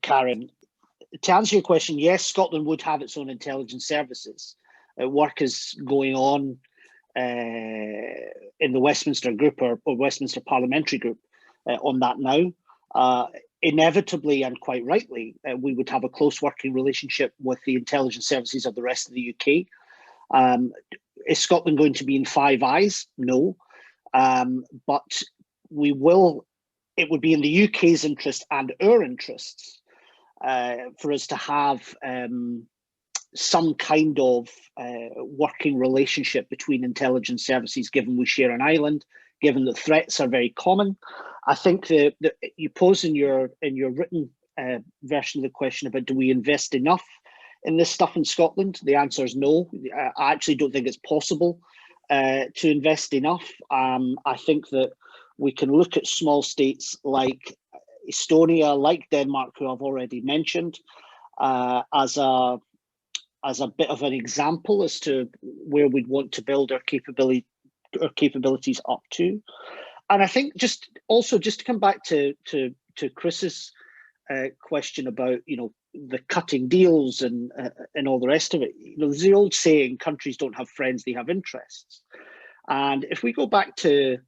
Karen. To answer your question, yes, Scotland would have its own intelligence services. Work is going on in the Westminster Group or Westminster Parliamentary Group on that now. Inevitably and quite rightly, we would have a close working relationship with the intelligence services of the rest of the UK. Is Scotland going to be in Five Eyes? No, but we will. It would be in the UK's interest and our interests for us to have some kind of working relationship between intelligence services, given we share an island, given that threats are very common. I think that you pose in your written version of the question about, do we invest enough in this stuff in Scotland? The answer is no. I actually don't think it's possible to invest enough. I think that we can look at small states like Estonia, like Denmark, who I've already mentioned, as a bit of an example as to where we'd want to build our capabilities up to. And I think just to come back to Chris's question about, you know, the cutting deals and all the rest of it. You know, there's the old saying, countries don't have friends, they have interests. And if we go back to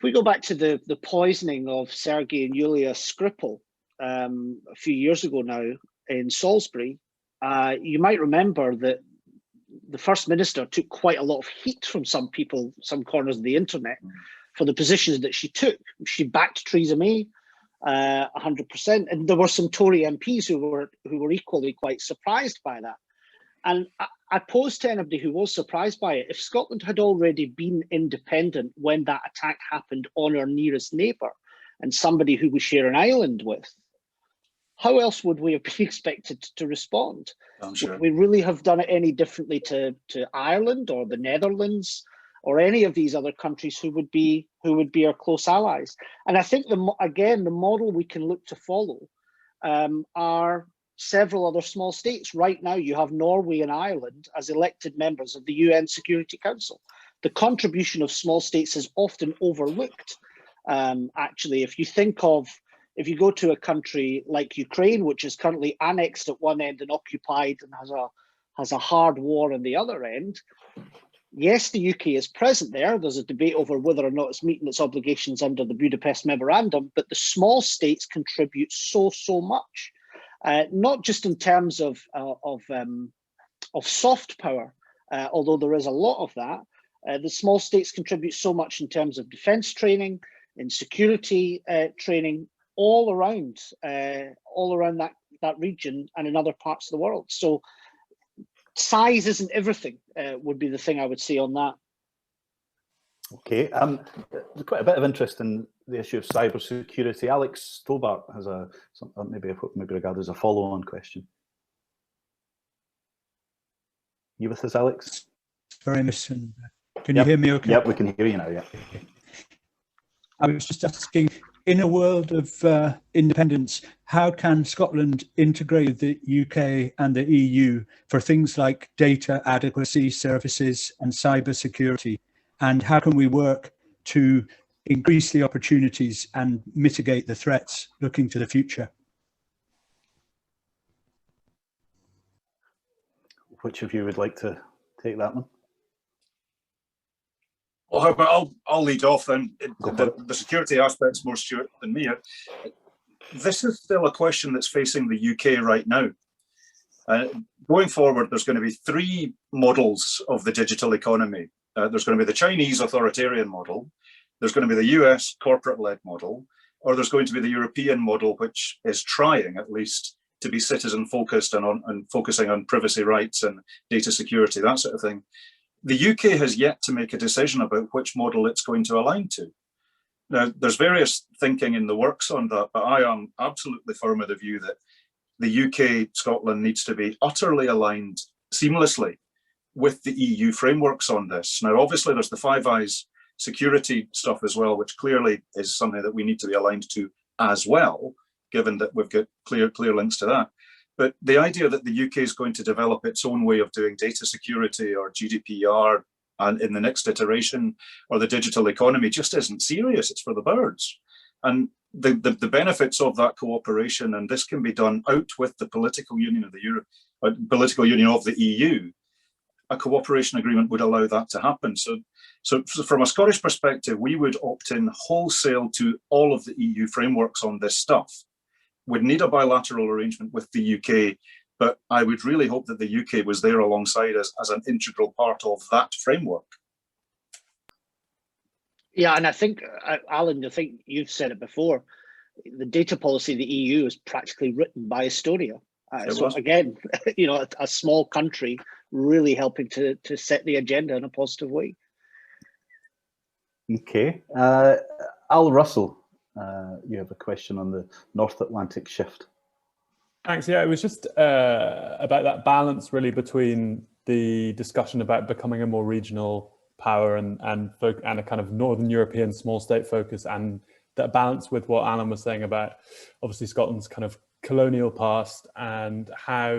the poisoning of Sergei and Yulia Skripal a few years ago now in Salisbury, you might remember that the First Minister took quite a lot of heat from some people, some corners of the internet, for the positions that she took. She backed Theresa May 100%, and there were some Tory MPs who were equally quite surprised by that. And I posed to anybody who was surprised by it, if Scotland had already been independent when that attack happened on our nearest neighbour and somebody who we share an island with, how else would we have been expected to respond? I'm sure. Would we really have done it any differently to Ireland or the Netherlands or any of these other countries who would be our close allies? And I think the model we can look to follow are several other small states. Right now, you have Norway and Ireland as elected members of the UN Security Council. The contribution of small states is often overlooked. Actually, if you go to a country like Ukraine, which is currently annexed at one end and occupied and has a hard war on the other end, yes, the UK is present there. There's a debate over whether or not it's meeting its obligations under the Budapest Memorandum, but the small states contribute so much, not just in terms of soft power, although there is a lot of that. The small states contribute so much in terms of defence training, in security training, all around that region and in other parts of the world. So size isn't everything, would be the thing I would say on that. Okay, there's quite a bit of interest in the issue of cybersecurity. Alex Stobart has maybe regarded as a follow-on question. You with us, Alex? Very much. Can you hear me okay? Yep, we can hear you now, yeah. I was just asking, in a world of independence, how can Scotland integrate the UK and the EU for things like data adequacy services and cyber security? And how can we work to increase the opportunities and mitigate the threats looking to the future? Which of you would like to take that one? Well, how about I'll lead off then. The security aspect's more Stewart than me. This is still a question that's facing the UK right now. Going forward, there's going to be three models of the digital economy. There's going to be the Chinese authoritarian model, there's going to be the US corporate-led model, or there's going to be the European model, which is trying at least to be citizen-focused and focusing on privacy rights and data security, that sort of thing. The UK has yet to make a decision about which model it's going to align to. Now, there's various thinking in the works on that, but I am absolutely firm of the view that the UK, Scotland needs to be utterly aligned seamlessly with the EU frameworks on this. Now, obviously, there's the Five Eyes security stuff as well, which clearly is something that we need to be aligned to as well, given that we've got clear links to that. But the idea that the UK is going to develop its own way of doing data security or GDPR and in the next iteration, or the digital economy, just isn't serious. It's for the birds. And the benefits of that cooperation, and this can be done out with the political union of the political union of the EU, a cooperation agreement would allow that to happen. So from a Scottish perspective, we would opt in wholesale to all of the EU frameworks on this stuff. We'd need a bilateral arrangement with the UK, but I would really hope that the UK was there alongside us as an integral part of that framework. Yeah, and I think, Alyn, I think you've said it before, the data policy of the EU is practically written by Estonia. So again, you know, a small country really helping to set the agenda in a positive way. Okay. Al Russell, you have a question on the North Atlantic shift. Thanks. Yeah, it was just about that balance really between the discussion about becoming a more regional power and a kind of Northern European small state focus, and that balance with what Alyn was saying about obviously Scotland's kind of colonial past, and how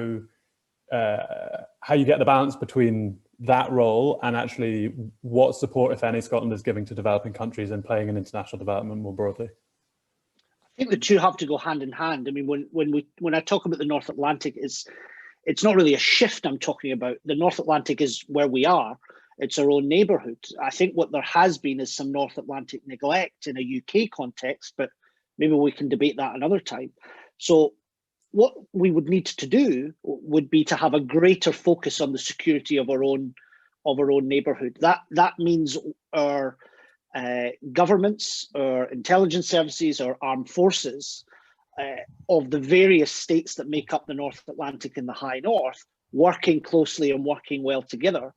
you get the balance between that role and actually what support, if any, Scotland is giving to developing countries and playing in international development more broadly. I think the two have to go hand in hand. I mean, when I talk about the North Atlantic, it's not really a shift I'm talking about. The North Atlantic is where we are. It's our own neighbourhood. I think what there has been is some North Atlantic neglect in a UK context, but maybe we can debate that another time. So what we would need to do would be to have a greater focus on the security of our own neighbourhood. That means our governments, our intelligence services, our armed forces of the various states that make up the North Atlantic and the High North, working closely and working well together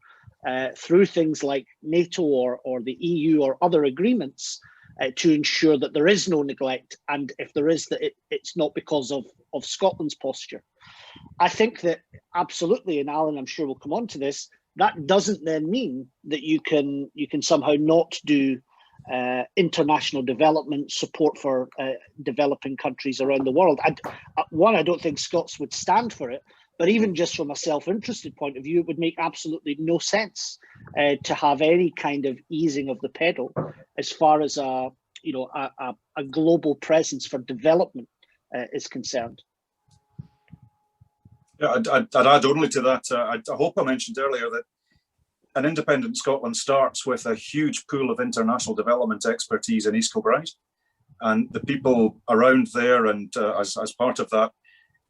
through things like NATO or the EU or other agreements to ensure that there is no neglect, and if there is, that it's not because of Scotland's posture. I think that absolutely, and Alyn, I'm sure we'll come on to this, that doesn't then mean that you can somehow not do international development support for developing countries around the world. I don't think Scots would stand for it, but even just from a self-interested point of view, it would make absolutely no sense to have any kind of easing of the pedal as far as a global presence for development is concerned. Yeah, I'd add only to that. I hope I mentioned earlier that an independent Scotland starts with a huge pool of international development expertise in East Kilbride, and the people around there, and as part of that,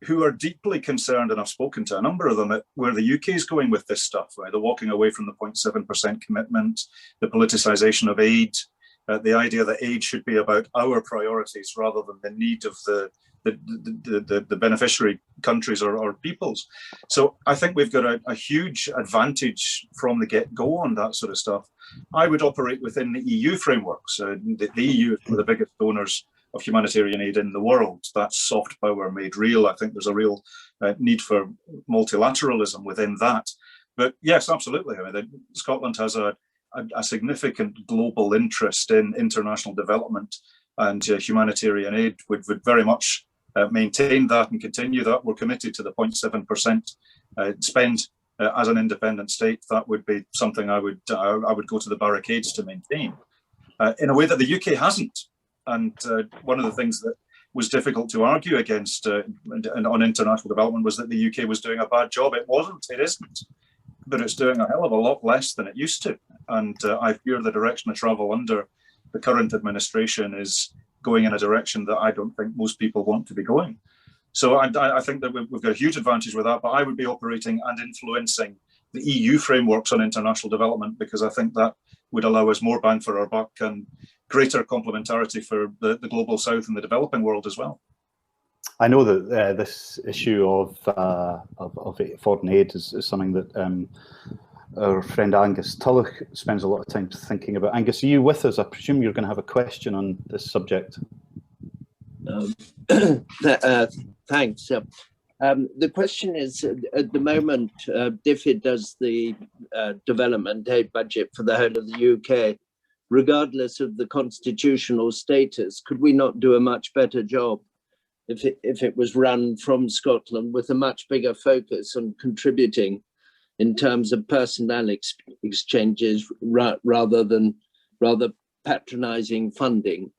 who are deeply concerned, and I've spoken to a number of them, at where the UK is going with this stuff, right? They're walking away from the 0.7% commitment, the politicisation of aid, the idea that aid should be about our priorities rather than the need of the beneficiary countries or peoples. So I think we've got a huge advantage from the get-go on that sort of stuff. I would operate within the EU frameworks. The EU is one of the biggest donors of humanitarian aid in the world. That's soft power made real. I think there's a real need for multilateralism within that. But yes, absolutely. I mean, Scotland has a significant global interest in international development, and humanitarian aid would very much maintain that and continue that. We're committed to the 0.7% spend as an independent state. That would be something I would go to the barricades to maintain in a way that the UK hasn't. And one of the things that was difficult to argue against on international development was that the UK was doing a bad job. It wasn't, it isn't, but it's doing a hell of a lot less than it used to. And I fear the direction of travel under the current administration is going in a direction that I don't think most people want to be going. So I think that we've got a huge advantage with that, but I would be operating and influencing the EU frameworks on international development, because I think that would allow us more bang for our buck and greater complementarity for the global south and the developing world as well. I know that this issue of foreign aid is something that our friend Angus Tulloch spends a lot of time thinking about. Angus, are you with us? I presume you're going to have a question on this subject. Thanks. The question is, at the moment, DFID does the development aid budget for the whole of the UK. Regardless of the constitutional status, could we not do a much better job if it was run from Scotland with a much bigger focus on contributing in terms of personnel exchanges rather patronising funding?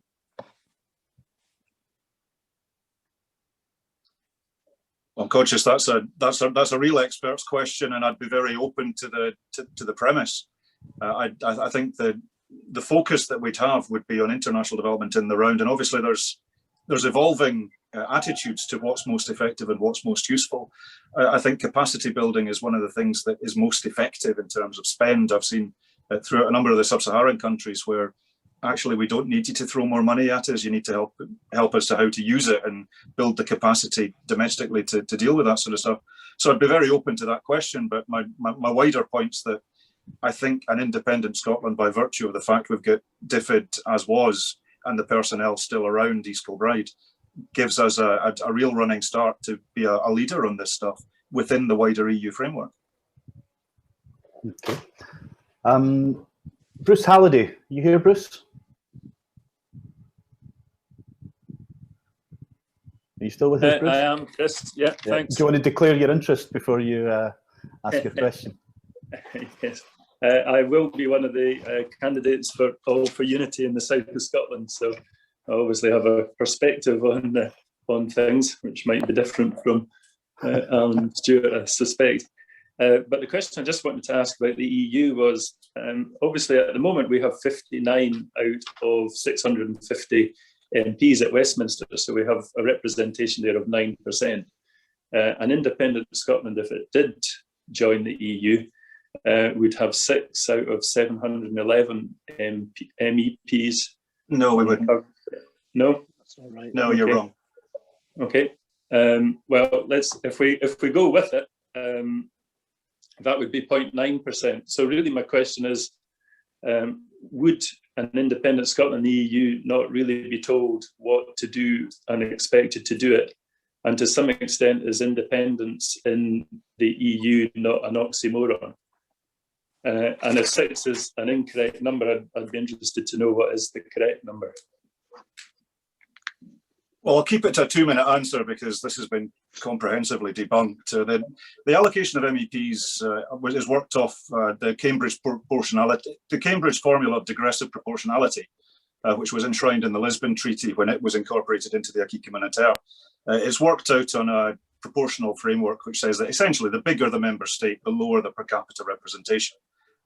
I'm conscious that's a real expert's question, and I'd be very open to the premise. I think the focus that we'd have would be on international development in the round, and obviously there's evolving attitudes to what's most effective and what's most useful. I think capacity building is one of the things that is most effective in terms of spend. I've seen throughout a number of the sub-Saharan countries where actually we don't need you to throw more money at us. You need to help us to how to use it and build the capacity domestically to deal with that sort of stuff. So I'd be very open to that question, but my wider point's that I think an independent Scotland, by virtue of the fact we've got DFID as was and the personnel still around East Kilbride, gives us a real running start to be a leader on this stuff within the wider EU framework. Okay. Bruce Halliday, you here, Bruce? Are you still with us, Bruce? I am, Chris. Yeah, thanks. Do you want to declare your interest before you ask your question? Yes. I will be one of the candidates for All for Unity in the south of Scotland, so I obviously have a perspective on things which might be different from Alyn and Stewart, I suspect. But the question I just wanted to ask about the EU was, obviously at the moment we have 59 out of 650 MPs at Westminster, so we have a representation there of 9%. An independent Scotland, if it did join the EU, would have 6 out of 711 MEPs. No, we wouldn't. No? That's all right. No, you're wrong. Okay. Well, if we go with it, that would be 0.9%. So really my question is, would an independent Scotland and the EU not really be told what to do and expected to do it? And to some extent, is independence in the EU not an oxymoron? And if 6 is an incorrect number, I'd be interested to know what is the correct number. Well, I'll keep it to a 2-minute answer because this has been comprehensively debunked. The allocation of MEPs is worked off the Cambridge proportionality, the Cambridge formula of digressive proportionality, which was enshrined in the Lisbon Treaty when it was incorporated into the Acquis Communautaire. It's worked out on a proportional framework which says that essentially the bigger the member state, the lower the per capita representation,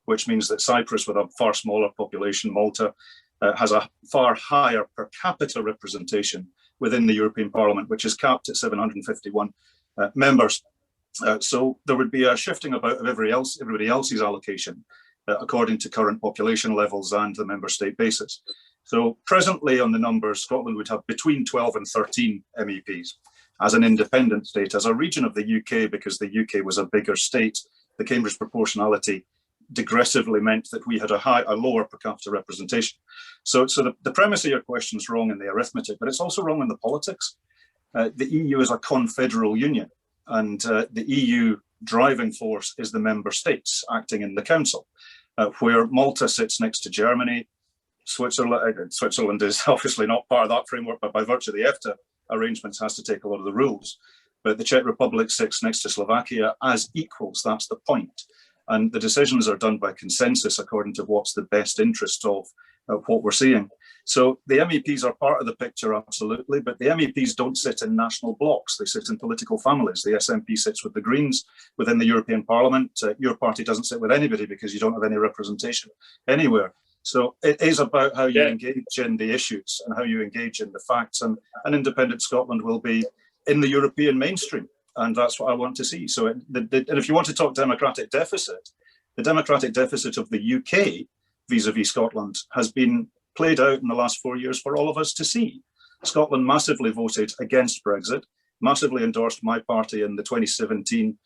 which means that Cyprus, with a far smaller population, Malta, has a far higher per capita representation within the European Parliament, which is capped at 751 members. So there would be a shifting about of everybody else's allocation according to current population levels and the member state basis. So presently on the numbers, Scotland would have between 12 and 13 MEPs as an independent state. As a region of the UK, because the UK was a bigger state, the Cambridge proportionality digressively meant that we had a lower per capita representation. So the premise of your question is wrong in the arithmetic, but it's also wrong in the politics. The EU is a confederal union, and the EU driving force is the member states acting in the council, where Malta sits next to Germany. Switzerland is obviously not part of that framework, but by virtue of the EFTA arrangements has to take a lot of the rules. But the Czech Republic sits next to Slovakia as equals, that's the point. And the decisions are done by consensus according to what's the best interest of what we're seeing. So the MEPs are part of the picture, absolutely, but the MEPs don't sit in national blocs. They sit in political families. The SNP sits with the Greens within the European Parliament. Your party doesn't sit with anybody because you don't have any representation anywhere. So it is about how you engage in the issues and how you engage in the facts. And an independent Scotland will be in the European mainstream. And that's what I want to see. So, and if you want to talk democratic deficit, the democratic deficit of the UK vis-a-vis Scotland has been played out in the last 4 years for all of us to see. Scotland massively voted against Brexit, massively endorsed my party in the 2017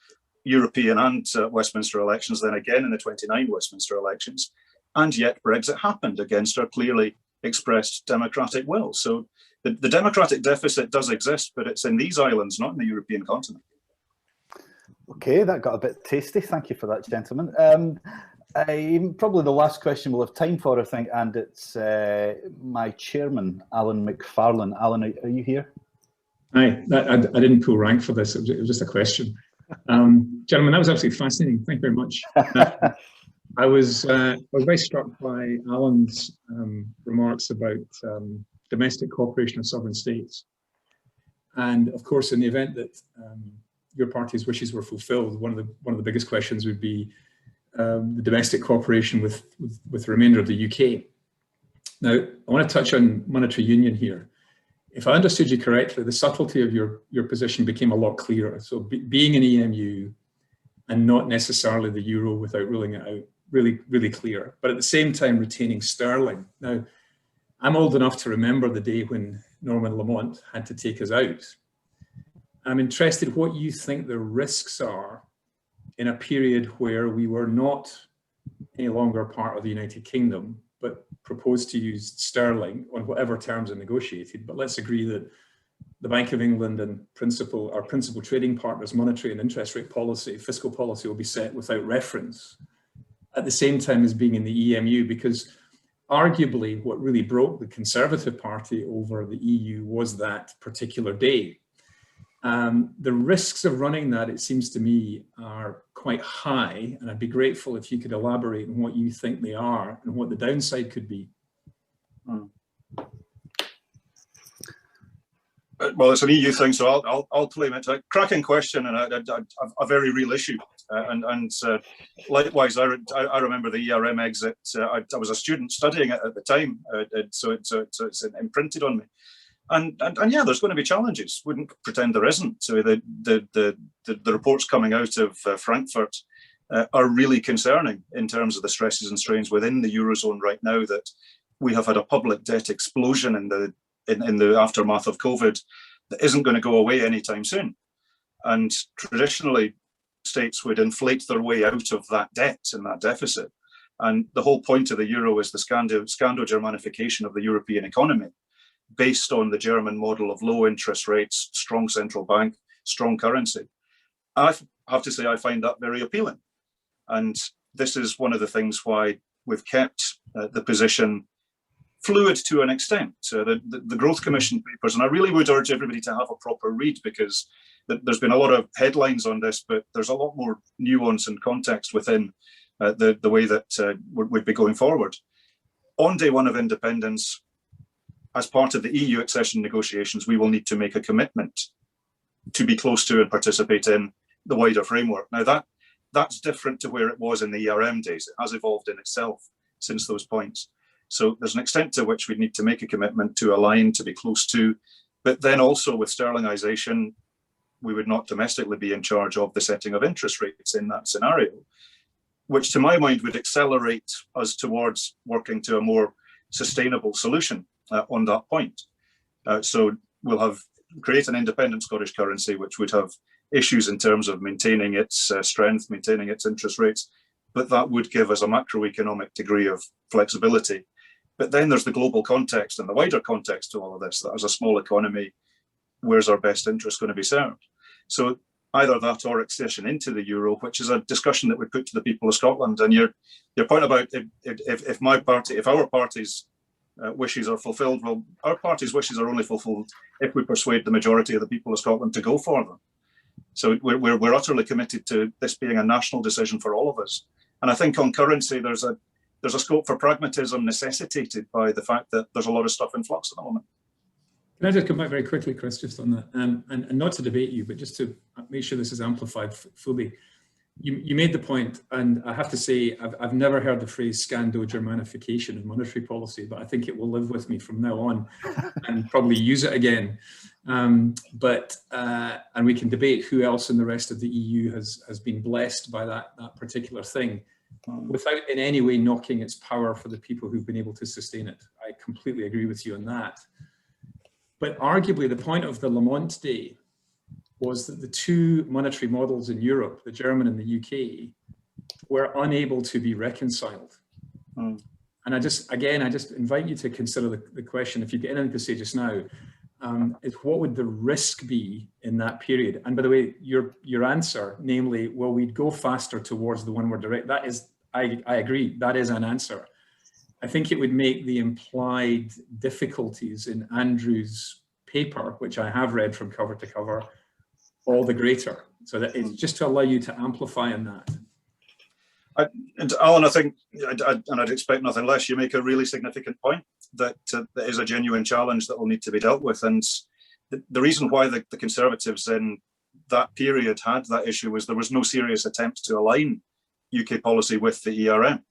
European and Westminster elections, then again in the 29 Westminster elections, and yet Brexit happened against our clearly expressed democratic will. So the democratic deficit does exist, but it's in these islands, not in the European continent. Okay, that got a bit tasty. Thank you for that, gentlemen. Probably the last question we'll have time for, I think, and it's my chairman, Alyn McFarlane. Alyn, are you here? Hi, I didn't pull rank for this. It was just a question. Gentlemen, that was absolutely fascinating. Thank you very much. I was very struck by Alyn's remarks about domestic cooperation of sovereign states. And of course, in the event that your party's wishes were fulfilled, one of the biggest questions would be the domestic cooperation with the remainder of the UK. Now, I want to touch on monetary union here. If I understood you correctly, the subtlety of your position became a lot clearer. So being an EMU and not necessarily the euro without ruling it out, really, really clear. But at the same time, retaining sterling. Now, I'm old enough to remember the day when Norman Lamont had to take us out. I'm interested what you think the risks are in a period where we were not any longer part of the United Kingdom, but proposed to use sterling on whatever terms are negotiated. But let's agree that the Bank of England and our principal trading partners' monetary and interest rate policy, fiscal policy will be set without reference at the same time as being in the EMU, because arguably what really broke the Conservative Party over the EU was that particular day. The risks of running that, it seems to me, are quite high, and I'd be grateful if you could elaborate on what you think they are and what the downside could be. Well, it's an EU thing, so I'll claim it. A cracking question and a very real issue. Likewise, I remember the ERM exit. I was a student studying it at the time, so it's imprinted on me. And yeah, there's going to be challenges. Wouldn't pretend there isn't. So the reports coming out of Frankfurt are really concerning in terms of the stresses and strains within the Eurozone right now, that we have had a public debt explosion in the aftermath of COVID that isn't going to go away anytime soon. And traditionally, states would inflate their way out of that debt and that deficit. And the whole point of the euro is the Scando-Germanification of the European economy, based on the German model of low interest rates, strong central bank, strong currency. I have to say, I find that very appealing. And this is one of the things why we've kept the position fluid to an extent. The Growth Commission papers, and I really would urge everybody to have a proper read, because there's been a lot of headlines on this, but there's a lot more nuance and context within the way that we'd be going forward. On day one of independence, as part of the EU accession negotiations, we will need to make a commitment to be close to and participate in the wider framework. Now that's different to where it was in the ERM days. It has evolved in itself since those points. So there's an extent to which we need to make a commitment to align, to be close to, but then also with sterlingization, we would not domestically be in charge of the setting of interest rates in that scenario, which to my mind would accelerate us towards working to a more sustainable solution on that point. So we'll create an independent Scottish currency, which would have issues in terms of maintaining its strength, maintaining its interest rates, but that would give us a macroeconomic degree of flexibility. But then there's the global context and the wider context to all of this, that as a small economy, where's our best interest going to be served? So either that or accession into the euro, which is a discussion that we put to the people of Scotland. And your point about if our party's wishes are fulfilled, well, our party's wishes are only fulfilled if we persuade the majority of the people of Scotland to go for them. So we're utterly committed to this being a national decision for all of us. And I think on currency, there's a scope for pragmatism necessitated by the fact that there's a lot of stuff in flux at the moment. Can I just come back very quickly, Chris, just on that, and not to debate you, but just to make sure this is amplified fully. You made the point, and I have to say, I've never heard the phrase Scando-Germanification in monetary policy, but I think it will live with me from now on and probably use it again. And we can debate who else in the rest of the EU has been blessed by that particular thing, without in any way knocking its power for the people who've been able to sustain it. I completely agree with you on that. But arguably the point of the Lamont Day was that the two monetary models in Europe, the German and the UK, were unable to be reconciled. And I just invite you to consider the question, if you get anything to say just now, is what would the risk be in that period? And by the way, your answer, namely, well, we'd go faster towards the one-word direct, that is, I agree, that is an answer. I think it would make the implied difficulties in Andrew's paper, which I have read from cover to cover, all the greater. So that it's just to allow you to amplify on that. And Alyn, I think, and I'd expect nothing less, you make a really significant point that that is a genuine challenge that will need to be dealt with. And the reason why the Conservatives in that period had that issue was there was no serious attempt to align UK policy with the ERM.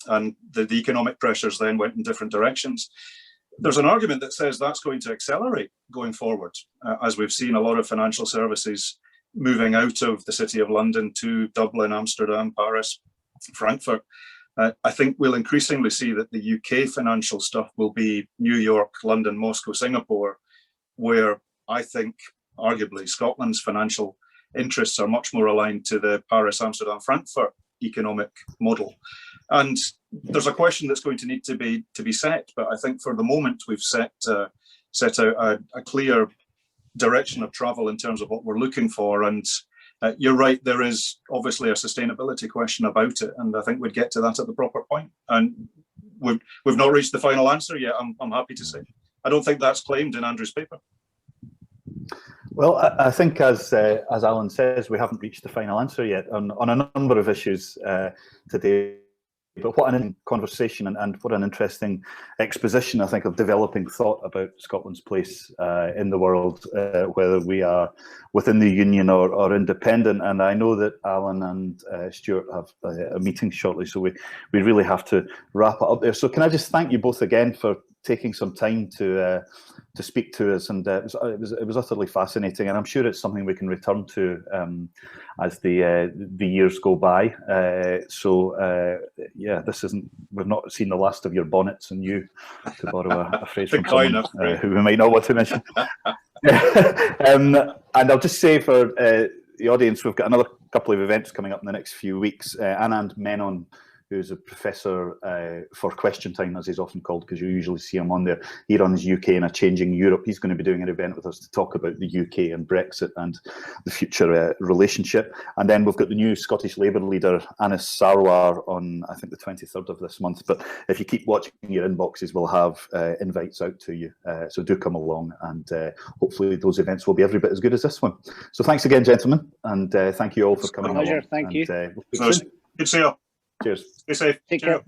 And the economic pressures then went in different directions. There's an argument that says that's going to accelerate going forward, as we've seen a lot of financial services moving out of the City of London to Dublin, Amsterdam, Paris, Frankfurt. I think we'll increasingly see that the UK financial stuff will be New York, London, Moscow, Singapore, where I think arguably Scotland's financial interests are much more aligned to the Paris, Amsterdam, Frankfurt economic model. And there's a question that's going to need to be set, but I think for the moment we've set out a clear direction of travel in terms of what we're looking for. And you're right, there is obviously a sustainability question about it, and I think we'd get to that at the proper point. And we've not reached the final answer yet, I'm happy to say. I don't think that's claimed in Andrew's paper. Well, I think as Alyn says, we haven't reached the final answer yet on a number of issues today. But what an conversation and what an interesting exposition, I think, of developing thought about Scotland's place in the world, whether we are within the Union or independent. And I know that Alyn and Stewart have a meeting shortly, so we really have to wrap it up there. So can I just thank you both again for taking some time to speak to us, and it was utterly fascinating, and I'm sure it's something we can return to as the years go by. Yeah, we've not seen the last of your bonnets and you, to borrow a phrase from someone who we might not want to mention. And I'll just say for the audience, we've got another couple of events coming up in the next few weeks. Anand Menon, who's a professor for Question Time, as he's often called, because you usually see him on there. He runs UK in a Changing Europe. He's going to be doing an event with us to talk about the UK and Brexit and the future relationship. And then we've got the new Scottish Labour leader, Anis Sarwar, on, I think, the 23rd of this month. But if you keep watching your inboxes, we'll have invites out to you. So do come along, and hopefully those events will be every bit as good as this one. So thanks again, gentlemen, and thank you all for coming along. Thank you. We'll good to see you. Cheers. Stay safe. Take care.